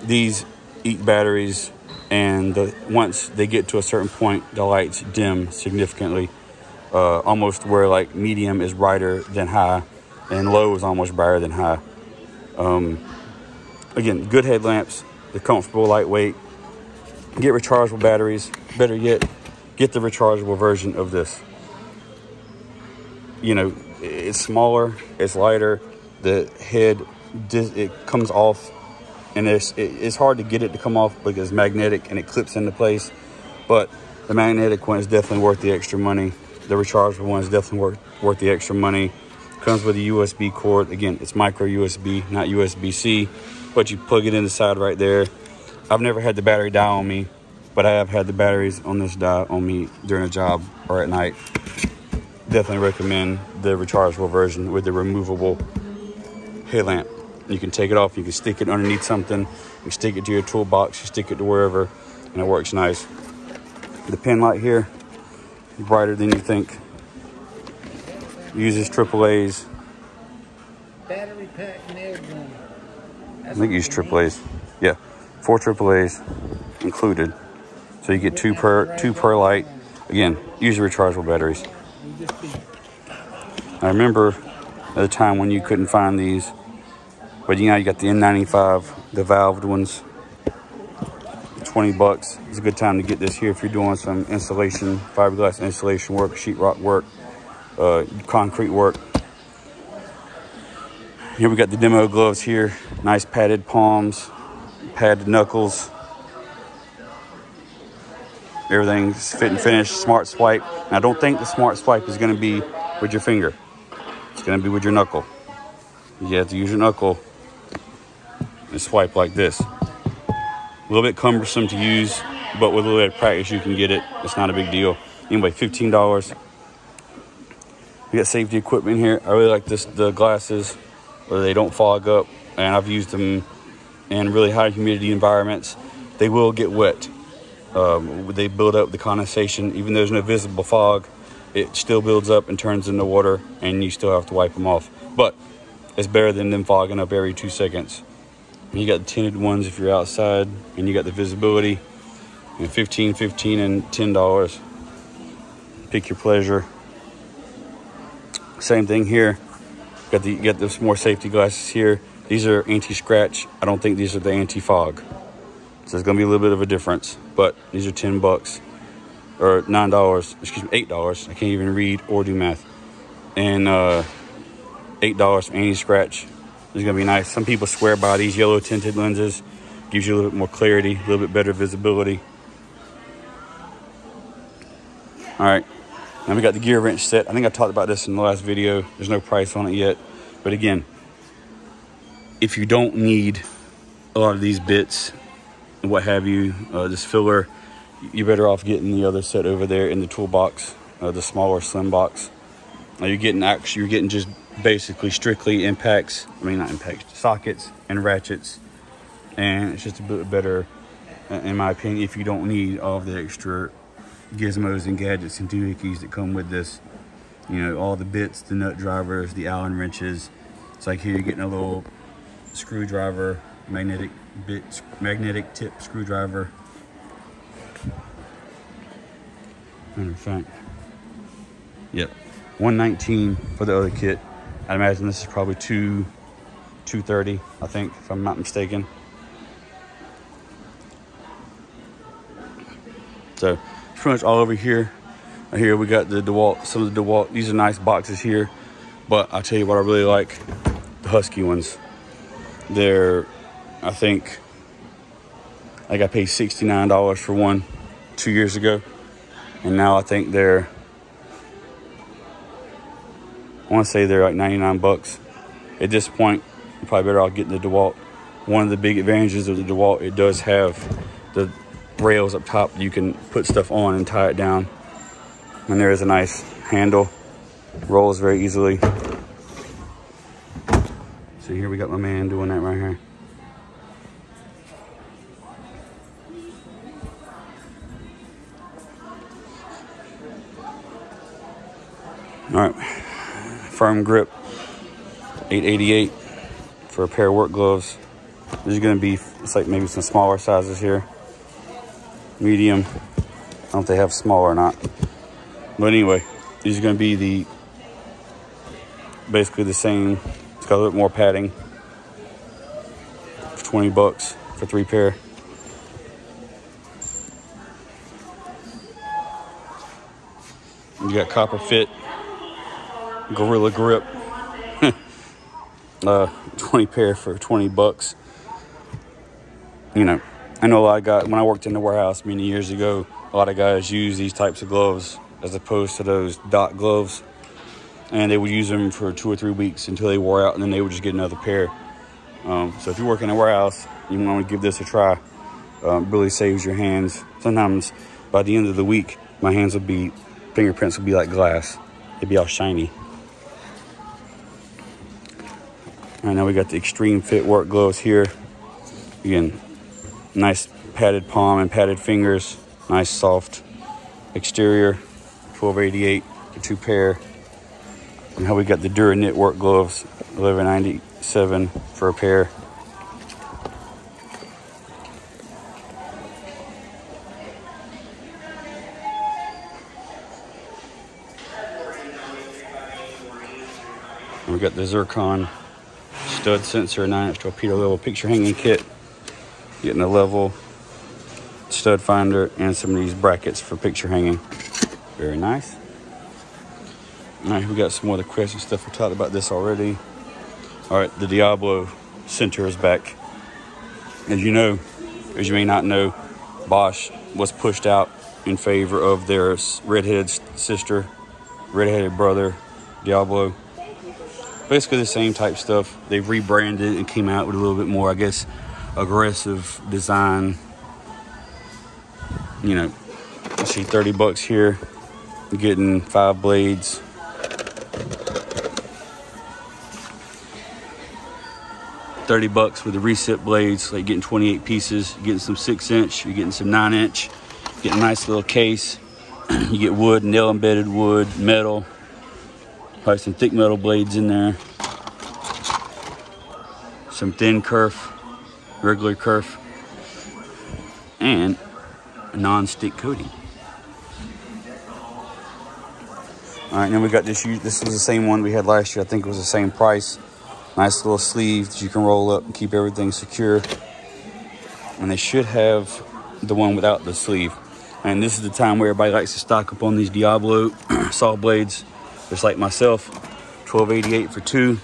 Speaker 1: These eat batteries, and once they get to a certain point, the lights dim significantly, almost where like medium is brighter than high, and low is almost brighter than high. Again, good headlamps. They're comfortable, lightweight. Get rechargeable batteries. Better yet, get the rechargeable version of this. You know, it's smaller, it's lighter. The head, it comes off, and it's hard to get it to come off because it's magnetic and it clips into place. But the magnetic one is definitely worth the extra money. The rechargeable one is definitely worth the extra money. Comes with a USB cord. Again, it's micro USB, not USB-C, but you plug it in the side right there. I've never had the battery die on me, but I have had the batteries on this die on me during a job or at night. Definitely recommend the rechargeable version with the removable headlamp. You can take it off, you can stick it underneath something, you stick it to your toolbox, you stick it to wherever, and it works nice. The pin light here, brighter than you think. Uses AAA's.
Speaker 2: Battery pack nail gun.
Speaker 1: I think it uses AAA's. Yeah, 4 AAA's included. So you get two per light. Again, use the rechargeable batteries. I remember at the time when you couldn't find these, but you know, you got the N95, the valved ones. 20 bucks. It's a good time to get this here if you're doing some installation, fiberglass installation work, sheetrock work, concrete work. Here we got the demo gloves here. Nice padded palms, padded knuckles. Everything's fit and finished. Smart swipe. Now, don't think the smart swipe is going to be with your finger. It's going to be with your knuckle. You have to use your knuckle and swipe like this. A little bit cumbersome to use, but with a little bit of practice, you can get it. It's not a big deal. Anyway, $15. We got safety equipment here. I really like the glasses where they don't fog up, and I've used them in really high humidity environments. They will get wet. They build up the condensation. Even though there's no visible fog, it still builds up and turns into water, and you still have to wipe them off. But it's better than them fogging up every 2 seconds. And you got the tinted ones if you're outside, and you got the visibility. And $15, $15, and $10. Pick your pleasure. Same thing here. You got those more safety glasses here. These are anti-scratch. I don't think these are the anti-fog. So there's gonna be a little bit of a difference, but these are 10 bucks or $9, excuse me, $8. I can't even read or do math. And $8 for anti-scratch. This is gonna be nice. Some people swear by these yellow tinted lenses. Gives you a little bit more clarity, a little bit better visibility. All right, now we got the gear wrench set. I think I talked about this in the last video. There's no price on it yet. But again, if you don't need a lot of these bits, what have you, this filler, you're better off getting the other set over there in the toolbox, the smaller slim box. Now you're getting just basically strictly impacts. I mean, not impacts, sockets and ratchets, and it's just a bit better, in my opinion, if you don't need all of the extra gizmos and gadgets and doohickeys that come with this. You know, all the bits, the nut drivers, the Allen wrenches. It's like here you're getting a little screwdriver, magnetic tip screwdriver. Matter of fact, yep, $119 for the other kit. I imagine this is probably $230, I think, if I'm not mistaken. So pretty much all over here. Here we got the DeWalt, some of the DeWalt. These are nice boxes here, but I'll tell you what I really like, the Husky ones. They're, I think I paid $69 for one 2 years ago, and now I think they're, I want to say they're like 99 bucks. At this point, you're probably better off getting the DeWalt. One of the big advantages of the DeWalt, it does have the rails up top you can put stuff on and tie it down. And there is a nice handle, rolls very easily. So here we got my man doing that right here. All right, Firm Grip, $8.88 for a pair of work gloves. This is gonna be, it's like maybe some smaller sizes here. Medium, I don't know if they have smaller or not. But anyway, these are gonna be basically the same. It's got a little more padding. For 20 bucks for 3 pair. You got Copper Fit, Gorilla Grip, 20 pair for 20 bucks. You know, I know a lot of guys, when I worked in the warehouse many years ago, a lot of guys use these types of gloves as opposed to those dot gloves. And they would use them for 2 or 3 weeks until they wore out, and then they would just get another pair. So if you work in a warehouse, you want to give this a try. Really saves your hands. Sometimes by the end of the week, my hands would be, fingerprints would be like glass. They'd be all shiny. All right, now we got the Extreme Fit work gloves here. Again, nice padded palm and padded fingers. Nice soft exterior. $12.88 for 2 pair. And how we got the Dura Knit work gloves, $11.97 for a pair. And we got the Zircon stud sensor 9-inch torpedo level picture hanging kit. Getting a level stud finder and some of these brackets for picture hanging. Very nice. All right, we got some more of the Crescent stuff. We talked about this already. All right, the Diablo center is back. As you know, as you may not know, Bosch was pushed out in favor of their redheaded sister, redheaded brother, Diablo. Basically the same type stuff. They've rebranded and came out with a little bit more, I guess, aggressive design. You know, you see $30 here. You're getting 5 blades. $30 with the recip blades, like getting 28 pieces. You're getting some 6-inch, you're getting some 9-inch, you get a nice little case. You get wood, nail embedded wood, metal, probably some thick metal blades in there. Some thin kerf, regular kerf, and a non-stick coating. All right, then we got this. This was the same one we had last year. I think it was the same price. Nice little sleeve that you can roll up and keep everything secure. And they should have the one without the sleeve. And this is the time where everybody likes to stock up on these Diablo saw blades. Just like myself, $12.88 for 2.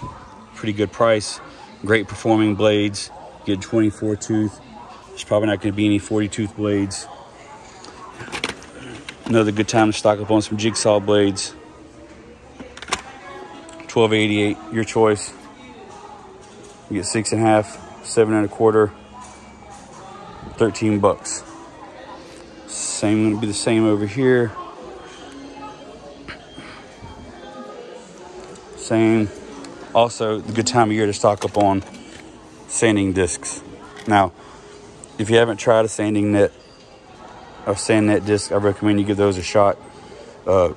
Speaker 1: Pretty good price. Great performing blades. You get 24 tooth. There's probably not going to be any 40 tooth blades. Another good time to stock up on some jigsaw blades. $12.88, your choice. You get 6.5, 7 1/4, $13. Same, gonna be the same over here. Same. Also, the good time of year to stock up on sanding discs. Now, if you haven't tried a sanding net or sand net disc, I recommend you give those a shot.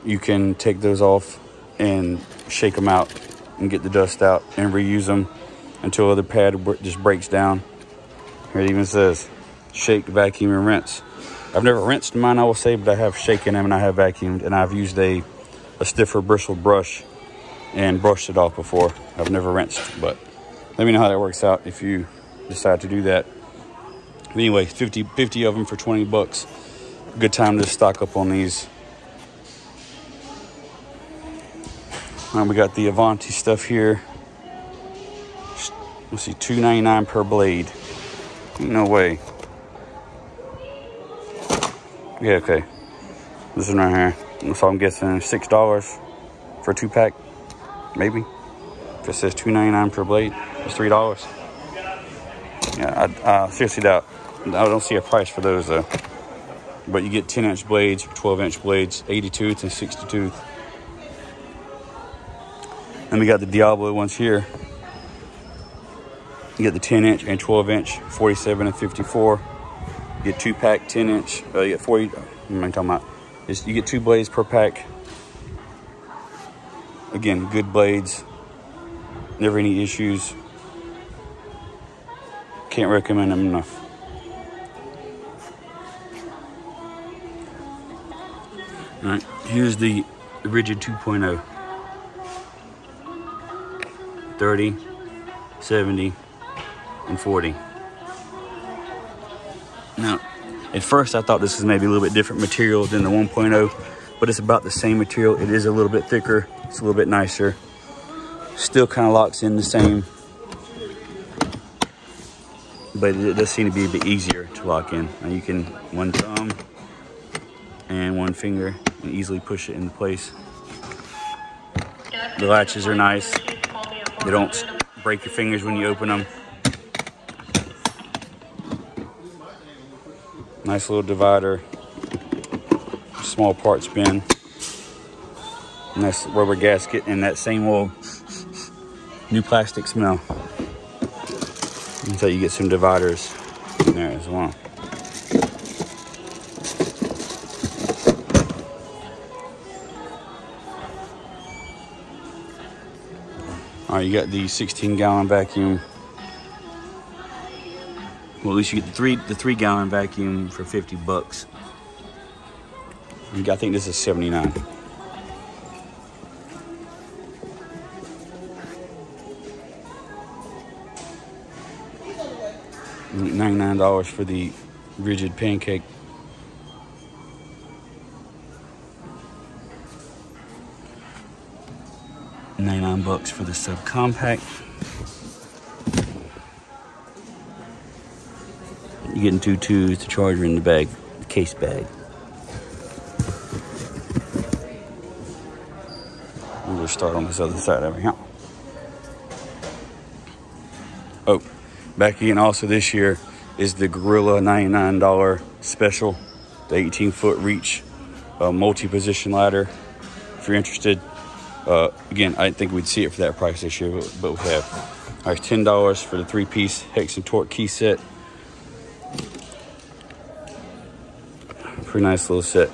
Speaker 1: You can take those off and shake them out and get the dust out and reuse them until the pad just breaks down. Here it even says, shake, vacuum, and rinse. I've never rinsed mine, I will say, but I have shaken them and I have vacuumed, and I've used a stiffer bristled brush and brushed it off before. I've never rinsed, but let me know how that works out if you decide to do that. But anyway, 50 of them for $20. Good time to stock up on these. We got the Avanti stuff here. Let's see, $2.99 per blade. No way. Yeah, okay. This one right here. So I'm guessing $6 for a 2-pack, maybe. If it says $2.99 per blade, it's $3. Yeah, I seriously doubt. I don't see a price for those though. But you get 10-inch blades, 12-inch blades, 80 tooth and 60 tooth. Then we got the Diablo ones here. You get the 10-inch and 12-inch, 47 and 54. You get 2-pack 10-inch. You get 40. What am I talking about? You get 2 blades per pack. Again, good blades. Never any issues. Can't recommend them enough. All right, here's the Ridgid 2.0. 30, 70, and 40. Now, at first I thought this was maybe a little bit different material than the 1.0, but it's about the same material. It is a little bit thicker. It's a little bit nicer. Still kind of locks in the same, but it does seem to be a bit easier to lock in. Now you can, one thumb and one finger, and easily push it into place. The latches are nice. They don't break your fingers when you open them. Nice little divider. Small parts bin. Nice rubber gasket and that same old new plastic smell. And so you get some dividers in there as well. All right, you got the 16-gallon vacuum. Well, at least you get the 3-gallon vacuum for $50. I think this is $79. $99 for the Ridgid pancake $99 for the subcompact. You're getting 2 2s, the charger in the bag, the case bag. We'll start on this other side over here. Oh, back again also this year is the Gorilla $99 special, the 18-foot reach multi-position ladder. If you're interested, again, I didn't think we'd see it for that price this year, but we have. All right, $10 for the 3-piece hex and torque key set. Pretty nice little set.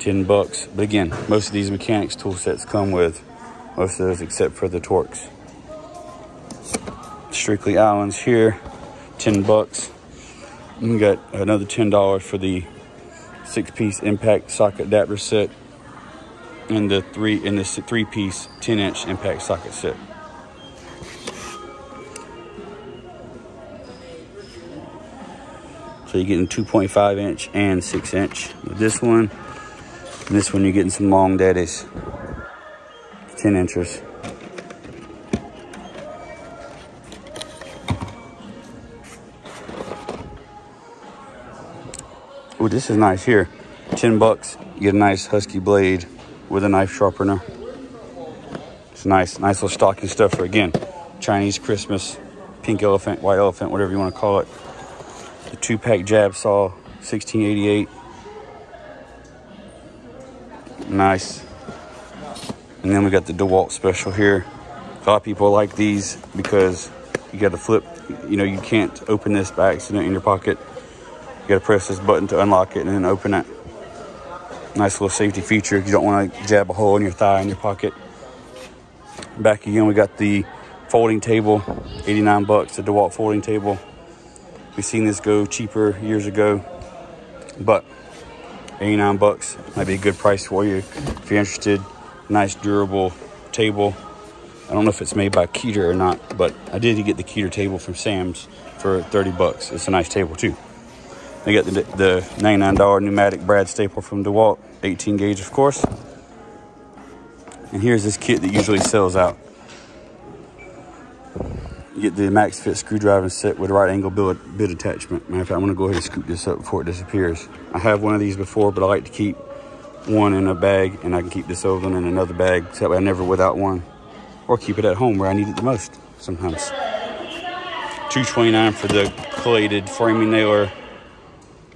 Speaker 1: $10. But again, most of these mechanics tool sets come with most of those except for the Torx. Strictly Allens here, $10. We got another $10 for the 6-piece impact socket adapter set and the 3-piece 10-inch impact socket set. So you're getting 2.5-inch and 6-inch with this one. And this one you're getting some long daddies, 10 inches. Oh, this is nice here. $10. You get a nice Husky blade with a knife sharpener. It's nice little stocking stuffer. Again, Chinese Christmas, pink elephant, white elephant, whatever you want to call it. The 2-pack jab saw, 1688. Nice. And then we got the DeWalt special here. A lot of people like these because you got to flip. You know, you can't open this by accident in your pocket. You got to press this button to unlock it and then open it. Nice little safety feature. You don't want to jab a hole in your thigh in your pocket. Back again, we got the folding table, $89, the DeWalt folding table. We've seen this go cheaper years ago, but $89 might be a good price for you if you're interested. Nice durable table. I don't know if it's made by Keter or not, but I did get the Keter table from Sam's for $30. It's a nice table too. They got the $99 pneumatic brad staple from DeWalt, 18 gauge of course. And here's this kit that usually sells out. You get the Max Fit screwdriver set with a right angle bit attachment. Matter of fact, I'm gonna go ahead and scoop this up before it disappears. I have one of these before, but I like to keep one in a bag, and I can keep this other one in another bag, so that way I'm never without one. Or keep it at home where I need it the most sometimes. $229 for the collated framing nailer,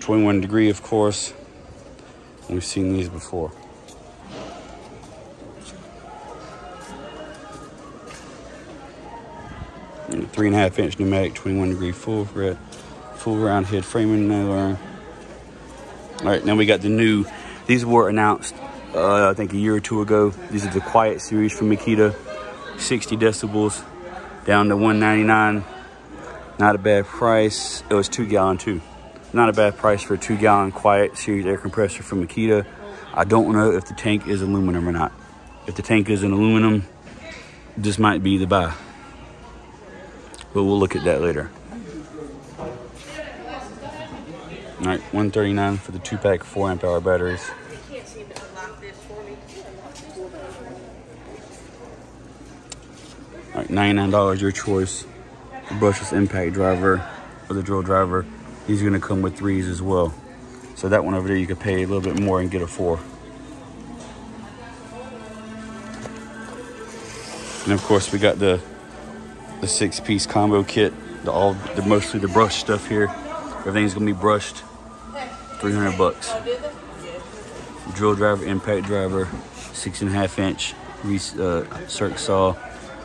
Speaker 1: 21 degree of course. We've seen these before. And a 3.5-inch pneumatic 21 degree full round head framing nailer. All right, now we got the new, these were announced I think a year or two ago. These are the Quiet series from Makita, 60 decibels down to $199. Not a bad price. It was 2-gallon too. Not a bad price for a 2-gallon Quiet series air compressor from Makita. I don't know if the tank is aluminum or not. If the tank is an aluminum, this might be the buy. But we'll look at that later. All right, $139 for the 2-pack 4-amp-hour batteries. All right, $99 your choice. The brushless impact driver or the drill driver. These are gonna come with 3s as well. So that one over there you could pay a little bit more and get a 4. And of course we got the 6-piece combo kit, mostly the brush stuff here. Everything's gonna be brushed. $300. Drill driver, impact driver, 6.5-inch circ saw,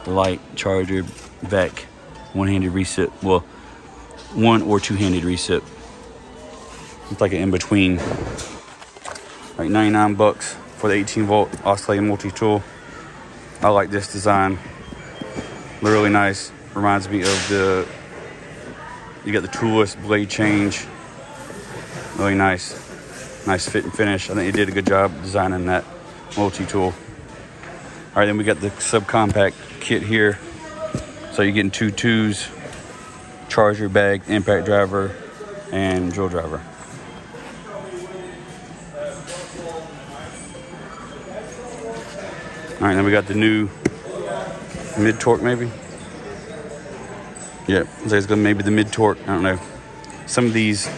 Speaker 1: light charger, back, one-handed reset. Well, one or two-handed reset. It's like an in-between. Like $99 for the 18-volt oscillating multi-tool. I like this design. Really nice. Reminds me of you got the toolless blade change. Really nice. Nice fit and finish. I think they did a good job designing that multi-tool. All right, then we got the subcompact kit here. So you're getting 2 2s, charger bag, impact driver, and drill driver. All right, then we got the new mid-torque maybe. Yeah, looks like it's gonna maybe the mid-torque, I don't know. Some of these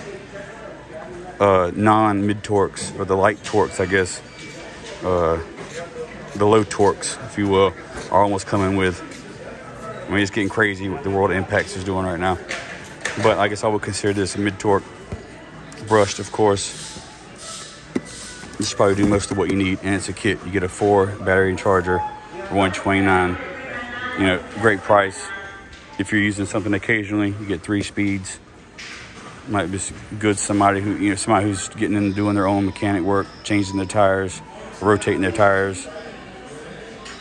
Speaker 1: non-mid torques, or the light torques, I guess, the low torques, if you will, are almost coming with. I mean, it's getting crazy what the World of Impacts is doing right now. But I guess I would consider this a mid-torque, brushed, of course. This should probably do most of what you need, and it's a kit. You get a 4 battery and charger for $129. You know, great price. If you're using something occasionally, you get 3 speeds. Might be good somebody who, you know, somebody who's getting into doing their own mechanic work, changing their tires, rotating their tires,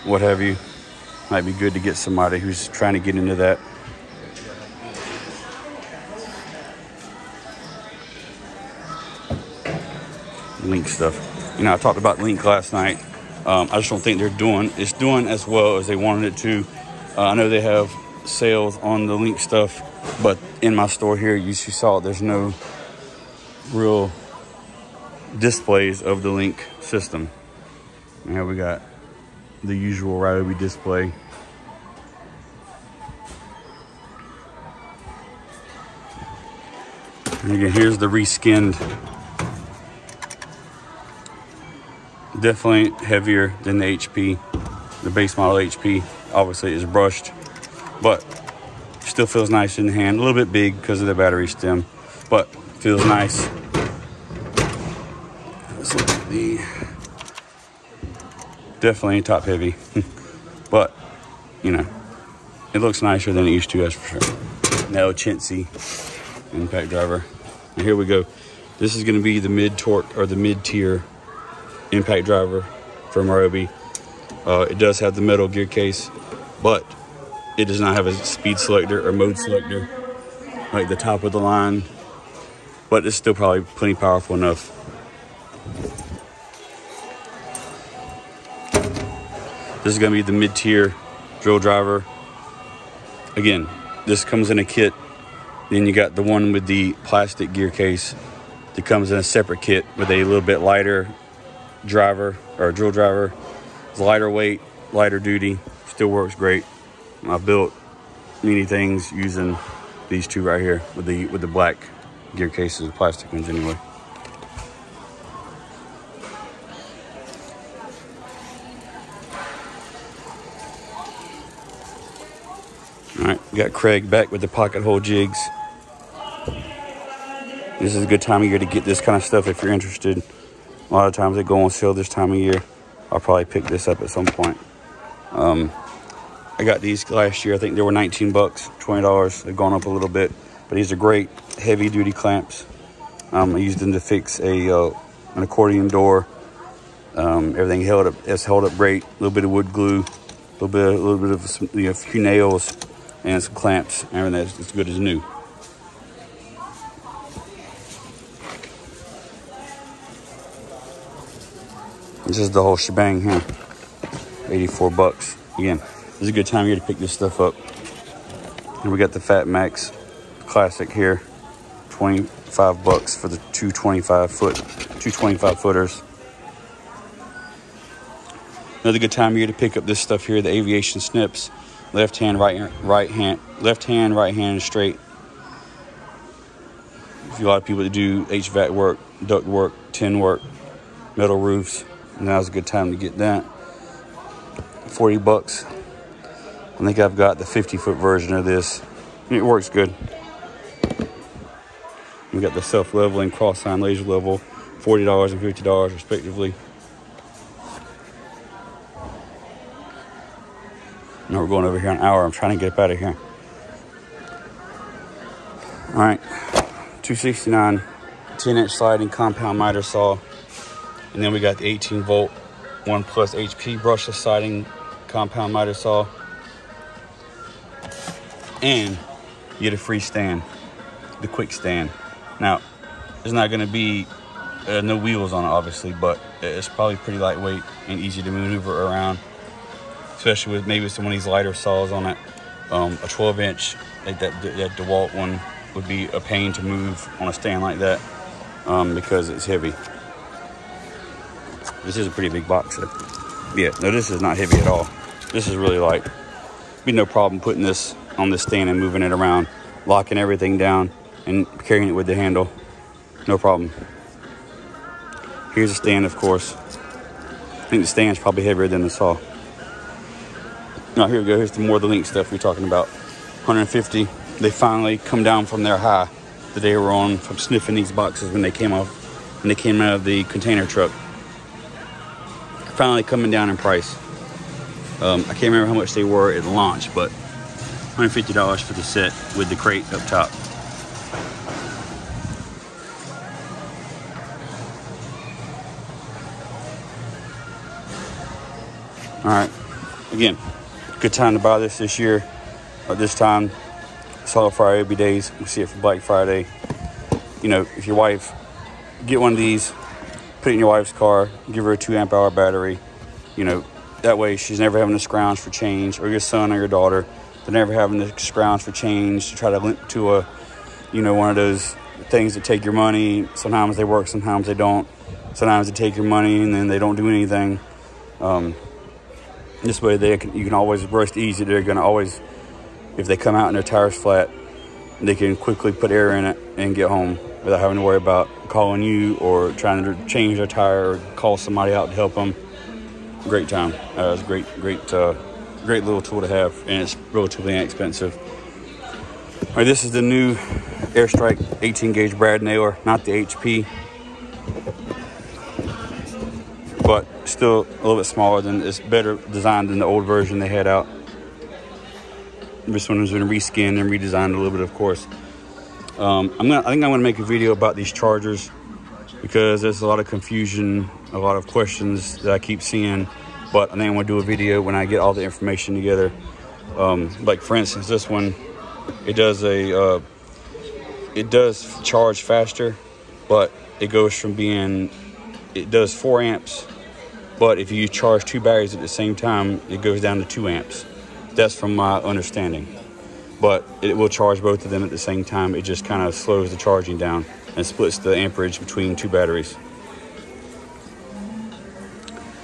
Speaker 1: what have you. Might be good to get somebody who's trying to get into that. Link stuff. You know, I talked about Link last night. I just don't think it's doing as well as they wanted it to. I know they have sales on the Link stuff, but in my store here, you saw there's no real displays of the Link system. And here we got the usual Ryobi display. And again, here's the reskinned. Definitely heavier than the HP. The base model HP obviously is brushed, but still feels nice in the hand. A little bit big because of the battery stem, but feels nice. Let's look at the, definitely top heavy, but you know, it looks nicer than it used to, that's for sure. Now Chintzy impact driver. And here we go. This is going to be the mid-torque, or the mid-tier impact driver from Ryobi. It does have the metal gear case, but it does not have a speed selector or mode selector like the top of the line, but it's still probably plenty powerful enough. This is going to be the mid-tier drill driver. Again, this comes in a kit. Then you got the one with the plastic gear case that comes in a separate kit with a little bit lighter driver, or drill driver. It's lighter weight, lighter duty, still works great. I've built many things using these two right here with the black gear cases, plastic ones anyway. All right, got Craig back with the pocket hole jigs. This is a good time of year to get this kind of stuff if you're interested. A lot of times they go on sale this time of year. I'll probably pick this up at some point. I got these last year. I think they were 19 bucks, $20. They've gone up a little bit, but these are great heavy duty clamps. I used them to fix an accordion door. Everything held up. It's held up great. A little bit of wood glue, a little bit of some, you know, a few nails and some clamps. Everything that's as good as new. This is the whole shebang here. 84 bucks. Again, this is a good time of year to pick this stuff up. And we got the Fat Max Classic here. 25 bucks for the 225 footers. Another good time of year to pick up this stuff here, the aviation snips. Left hand, right hand, right hand straight. A lot of people that do HVAC work, duct work, tin work, metal roofs. Now's a good time to get that. 40 bucks. I think I've got the 50-foot version of this. It works good. We got the self-leveling cross-sign laser level, $40 and $50 respectively. Now we're going over here an hour. I'm trying to get up out of here. All right, $269, 10-inch sliding compound miter saw. And then we got the 18-volt 1+ HP brushless siding compound miter saw. And you get a free stand, the quick stand. Now, there's not going to be no wheels on it, obviously, but it's probably pretty lightweight and easy to maneuver around, especially with maybe some of these lighter saws on it. A 12-inch, like that DeWalt one, would be a pain to move on a stand like that because it's heavy. This is a pretty big box, though. Yeah, no, this is not heavy at all. This is really light. Be no problem putting this on the stand and moving it around, locking everything down and carrying it with the handle. No problem. Here's a stand, of course. I think the stand's probably heavier than the saw. Now, here we go. Here's the more of the Link stuff we're talking about. 150. They finally come down from their high that they were on from sniffing these boxes when they came out of the container truck. Finally coming down in price. I can't remember how much they were at launch, but $150 for the set with the crate up top. All right, again, good time to buy this year. This time, Solid Friday days. We see it for Black Friday. You know, if your wife, get one of these, put it in your wife's car, give her a 2 amp hour battery. You know, that way she's never having to scrounge for change, or your son or your daughter, they're never having to scrounge for change to try to link to a, you know, one of those things that take your money. Sometimes they work, sometimes they don't. Sometimes they take your money and then they don't do anything. This way you can always rest easy. They're going to always, if they come out and their tire's flat, they can quickly put air in it and get home without having to worry about calling you or trying to change their tire or call somebody out to help them. Great time. It's a great little tool to have, and it's relatively inexpensive. All right, this is the new Airstrike 18 gauge brad nailer, not the HP, but still a little bit smaller than, it's better designed than the old version they had out. This one has been reskinned and redesigned a little bit, of course. I think I'm gonna make a video about these chargers because there's a lot of confusion, a lot of questions that I keep seeing. But I think I'm gonna do a video when I get all the information together. Like for instance, this one, it does charge faster, but it goes from it does 4 amps. But if you charge 2 batteries at the same time, it goes down to 2 amps. That's from my understanding. But it will charge both of them at the same time. It just kind of slows the charging down and splits the amperage between 2 batteries,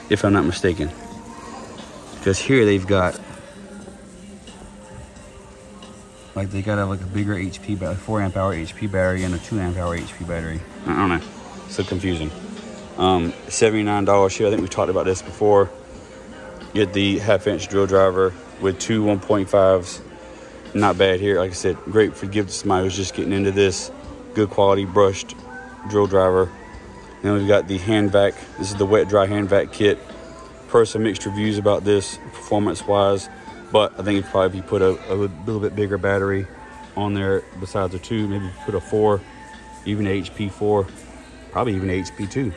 Speaker 1: if I'm not mistaken. Because here they've got, like, they got a bigger HP battery, 4 amp hour HP battery and a 2 amp hour HP battery. I don't know, so confusing. $79 here. I think we talked about this before. Get the 1/2 inch drill driver with 2 1.5s. Not bad here. Like I said, great for give to somebody who's just getting into this. Good quality brushed drill driver. Then we've got the hand vac. This is the wet dry hand vac kit. Heard some mixed reviews about this performance wise, but I think if you put a little bit bigger battery on there besides the 2, maybe put a 4, even a HP 4, probably even a HP 2,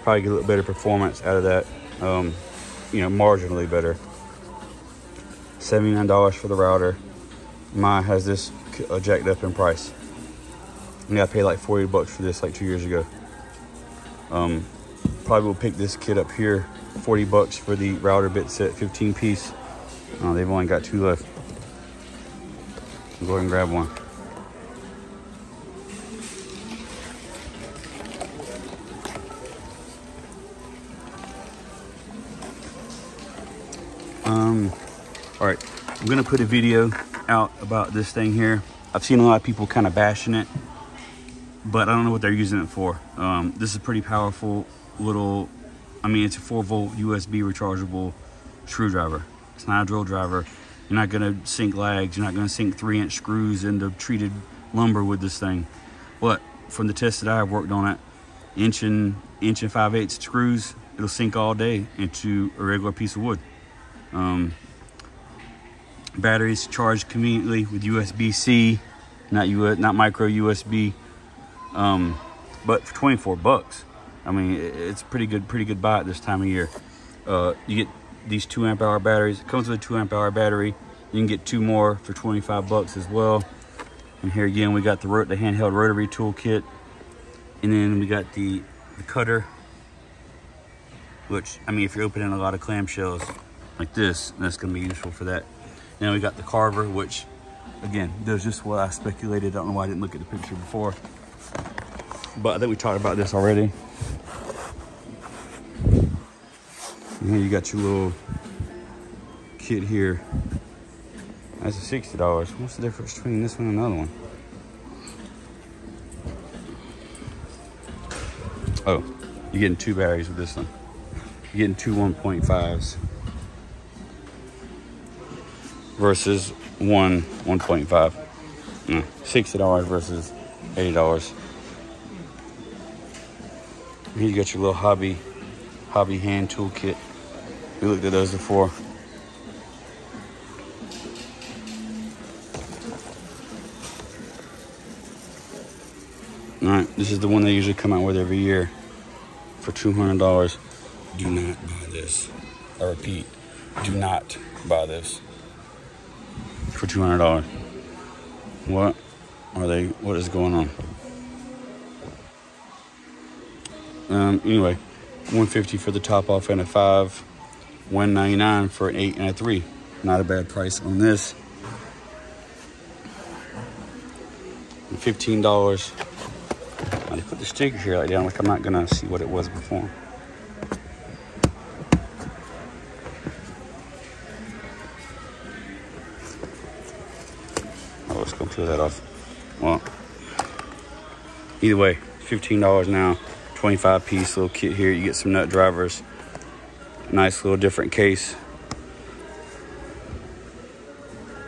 Speaker 1: probably get a little better performance out of that. You know, marginally better. $79 for the router. Mine has this jacked up in price. I mean, I paid like $40 for this like 2 years ago. Probably will pick this kit up here. $40 for the router bit set, 15 piece. They've only got 2 left. I'll go ahead and grab one. All right, I'm gonna put a video out about this thing here. I've seen a lot of people kind of bashing it, but I don't know what they're using it for. This is a pretty powerful little, I mean, it's a 4-volt USB rechargeable screwdriver. It's not a drill driver. You're not gonna sink lags. You're not gonna sink 3-inch screws into treated lumber with this thing. But from the test that I've worked on it, inch and 5/8 screws, it'll sink all day into a regular piece of wood. Batteries charged conveniently with USB-C, not micro USB. But for $24, I mean, it's pretty good buy at this time of year. You get these 2 amp hour batteries. It comes with a 2 amp hour battery. You can get 2 more for $25 as well. And here again, we got the handheld rotary tool kit, and then we got the cutter, which, I mean, if you're opening a lot of clamshells like this, that's going to be useful for that. Then we got the carver, which, again, does just what I speculated. I don't know why I didn't look at the picture before, but I think we talked about this already. And here you got your little kit here. That's a $60. What's the difference between this one and another one? Oh, you're getting 2 batteries with this one. You're getting 2 1.5s versus one 1.5. No, $60 versus $80. Here you got your little hobby hand tool kit. We looked at those before. All right, this is the one they usually come out with every year for $200. Do not buy this. I repeat, do not buy this for $200. What is going on? Anyway, $150 for the top off and a 5, $199 for an 8 and a 3. Not a bad price on this. $15. I put the sticker here like down, like I'm not gonna see what it was before. Oh, let's go peel that off. Well, either way, $15 now. 25-piece little kit here. You get some nut drivers. Nice little different case.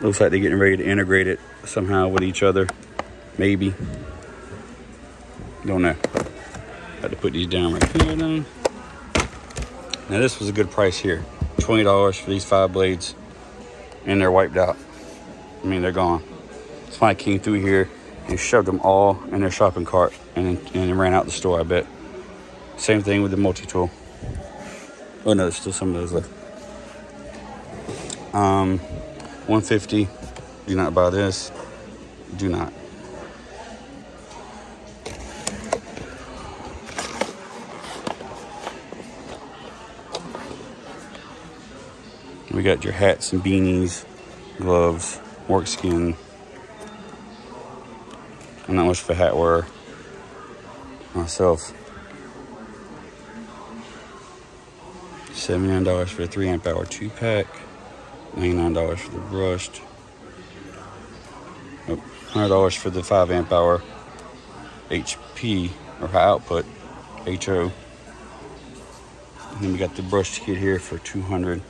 Speaker 1: Looks like they're getting ready to integrate it somehow with each other. Maybe. Don't know. Had to put these down right here. Now this was a good price here. $20 for these 5 blades. And they're wiped out. I mean, they're gone. Somebody came through here and shoved them all in their shopping cart and ran out the store, I bet. Same thing with the multi-tool. Oh no, there's still some of those left. $150. Do not buy this. Do not. We got your hats and beanies, gloves, work skin. I'm not much of a hat wearer myself. $79 for the 3 amp hour 2-pack. $99 for the brushed. Oh, $100 for the 5 amp hour HP or high output HO. And then we got the brushed kit here for $200.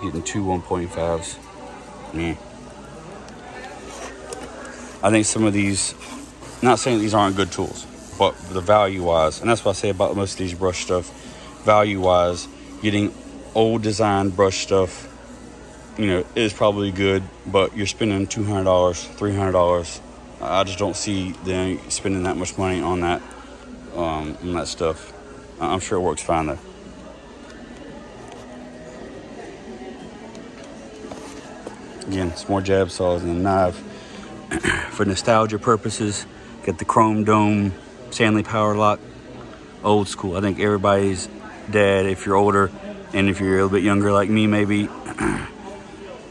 Speaker 1: Getting 2 1.5s. Yeah. I think some of these, not saying these aren't good tools, but the value wise, and that's what I say about most of these brush stuff, value wise, getting old design brush stuff, you know, is probably good, but you're spending $200, $300. I just don't see them spending that much money on that stuff. I'm sure it works fine though. Again, it's more jab saws and a knife. For nostalgia purposes, get the chrome dome Stanley Power Lock. Old school. I think everybody's dad, if you're older, and if you're a little bit younger like me maybe,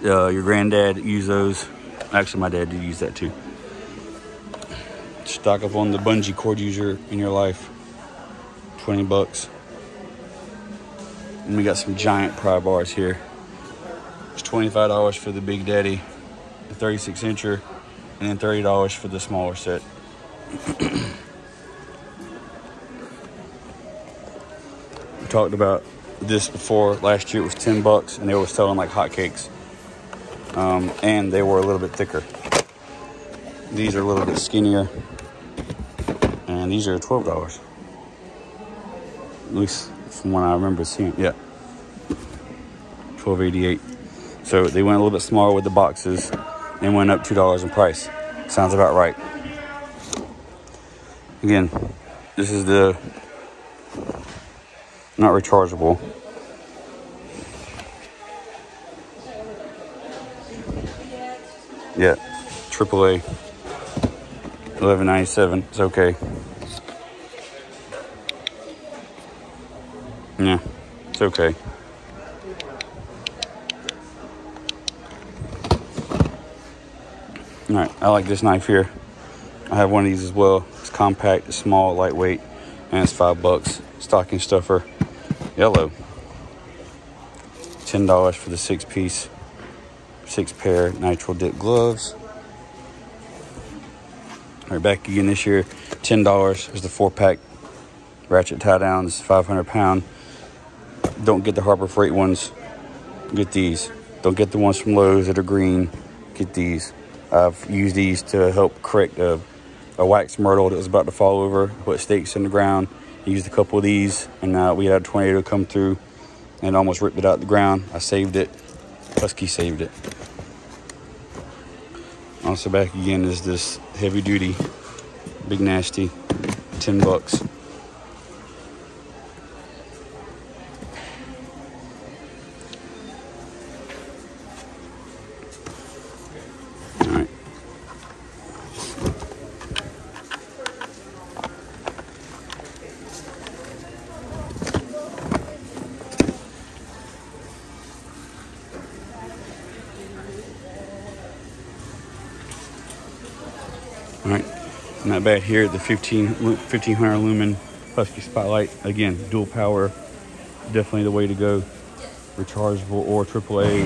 Speaker 1: your granddad used those. Actually, my dad did use that too. Stock up on the bungee cord user in your life. $20. And we got some giant pry bars here. It's $25 for the Big Daddy, the 36-incher, and then $30 for the smaller set. We talked about this before. Last year it was $10, and they were selling like hotcakes. And they were a little bit thicker. These are a little bit skinnier, and these are $12. At least from when I remember seeing. Yeah, $12.88. So they went a little bit smaller with the boxes and went up $2 in price. Sounds about right. Again, this is the not rechargeable. Yeah, AAA 1197. It's okay. Yeah, it's okay. All right, I like this knife here. I have one of these as well. It's compact, it's small, lightweight, and it's $5. Stocking stuffer, yellow. $10 for the 6-piece, 6-pair nitrile dip gloves. All right, back again this year, $10 is the 4-pack ratchet tie downs, 500-pound. Don't get the Harbor Freight ones. Get these. Don't get the ones from Lowe's that are green. Get these. I've used these to help correct a wax myrtle that was about to fall over. Put stakes in the ground. Used a couple of these, and we had a tornado come through and almost ripped it out the ground. I saved it. Husky saved it. Also back again is this heavy duty, big nasty, $10. All right. All right, not bad here. The 1500 lumen Husky Spotlight. Again, dual power, definitely the way to go. Rechargeable or AAA.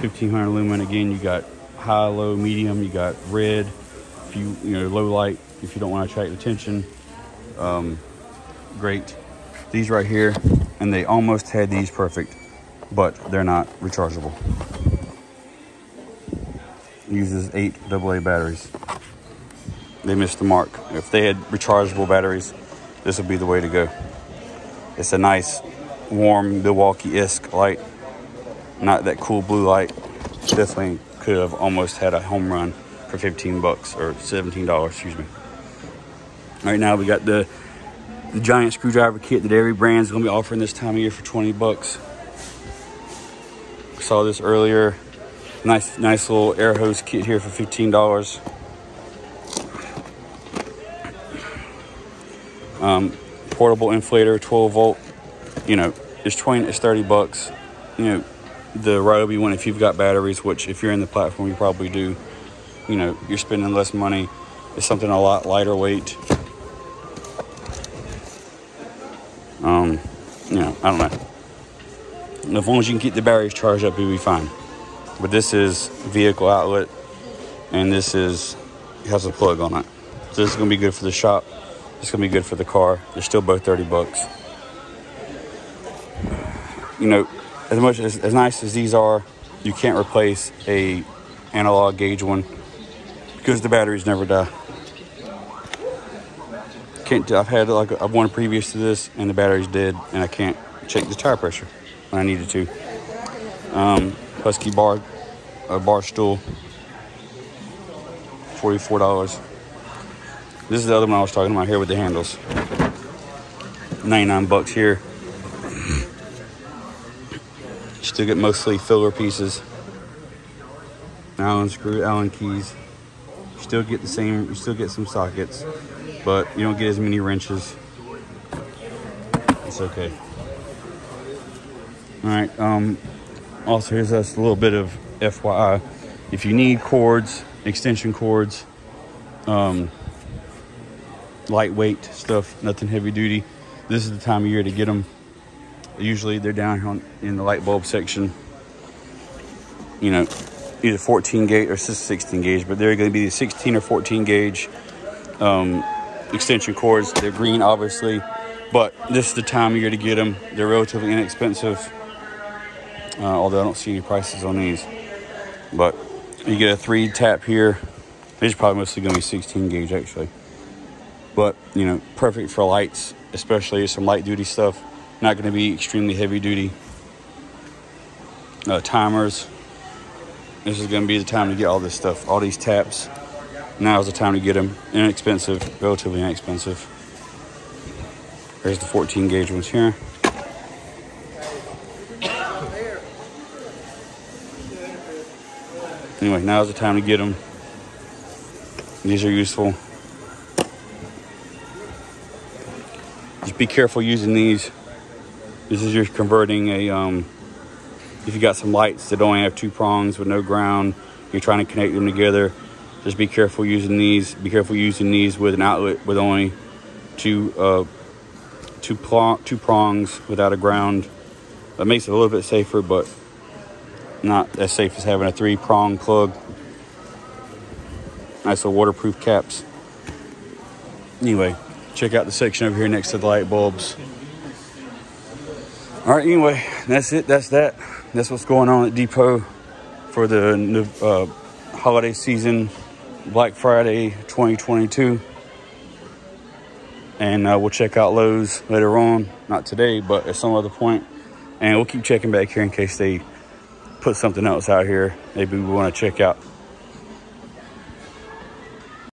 Speaker 1: 1500 lumen. Again, you got high, low, medium. You got red. If you low light, if you don't want to attract attention. Great. These right here, and they almost had these perfect, but they're not rechargeable. Uses 8 AA batteries. They missed the mark. If they had rechargeable batteries, this would be the way to go. It's a nice, warm, Milwaukee-esque light. Not that cool blue light. Definitely could have almost had a home run for $15 or $17, excuse me. All right, now we got the giant screwdriver kit that every brand's gonna be offering this time of year for $20. Saw this earlier. Nice little air hose kit here for $15. Portable inflator, 12 volt. It's $30. The Ryobi one, if you've got batteries, which if you're in the platform, you probably do. You're spending less money. It's something a lot lighter weight. I don't know. As long as you can keep the batteries charged up, you'll be fine. But this is vehicle outlet, and this has a plug on it. So this is gonna be good for the shop. It's gonna be good for the car. They're still both $30. As nice as these are, you can't replace a analog gauge one because the batteries never die. I've one previous to this, and the battery's dead, and I can't check the tire pressure when I needed to. Husky bar stool, $44. This is the other one I was talking about here with the handles. $99 here. Still get mostly filler pieces. Allen screw, Allen keys. You still get the same. You still get some sockets, but you don't get as many wrenches. It's okay. All right. Also, here's us a little bit of FYI. If you need cords, extension cords, lightweight stuff, nothing heavy duty, this is the time of year to get them. Usually they're down here in the light bulb section. Either 14 gauge or 16 gauge, but they're going to be the 16 or 14 gauge extension cords. They're green, obviously, but this is the time of year to get them. They're relatively inexpensive, although I don't see any prices on these. But you get a 3 tap here. These are probably mostly going to be 16 gauge actually, but perfect for lights, especially some light duty stuff. Not going to be extremely heavy duty. Timers. This is going to be the time to get all this stuff, all these taps. Now is the time to get them. Inexpensive, relatively inexpensive. There's the 14 gauge ones here. Anyway, now is the time to get them. These are useful. Just be careful using these. This is your converting a, if you got some lights that only have 2 prongs with no ground, you're trying to connect them together, just be careful using these. Be careful using these with an outlet with only two prongs without a ground. That makes it a little bit safer, but not as safe as having a 3-prong plug. Nice little waterproof caps. Anyway, check out the section over here next to the light bulbs. All right, anyway, that's it. That's that. That's what's going on at Depot for the holiday season, Black Friday 2022. And we'll check out Lowe's later on. Not today, but at some other point. And we'll keep checking back here in case they put something else out here maybe we want to check out.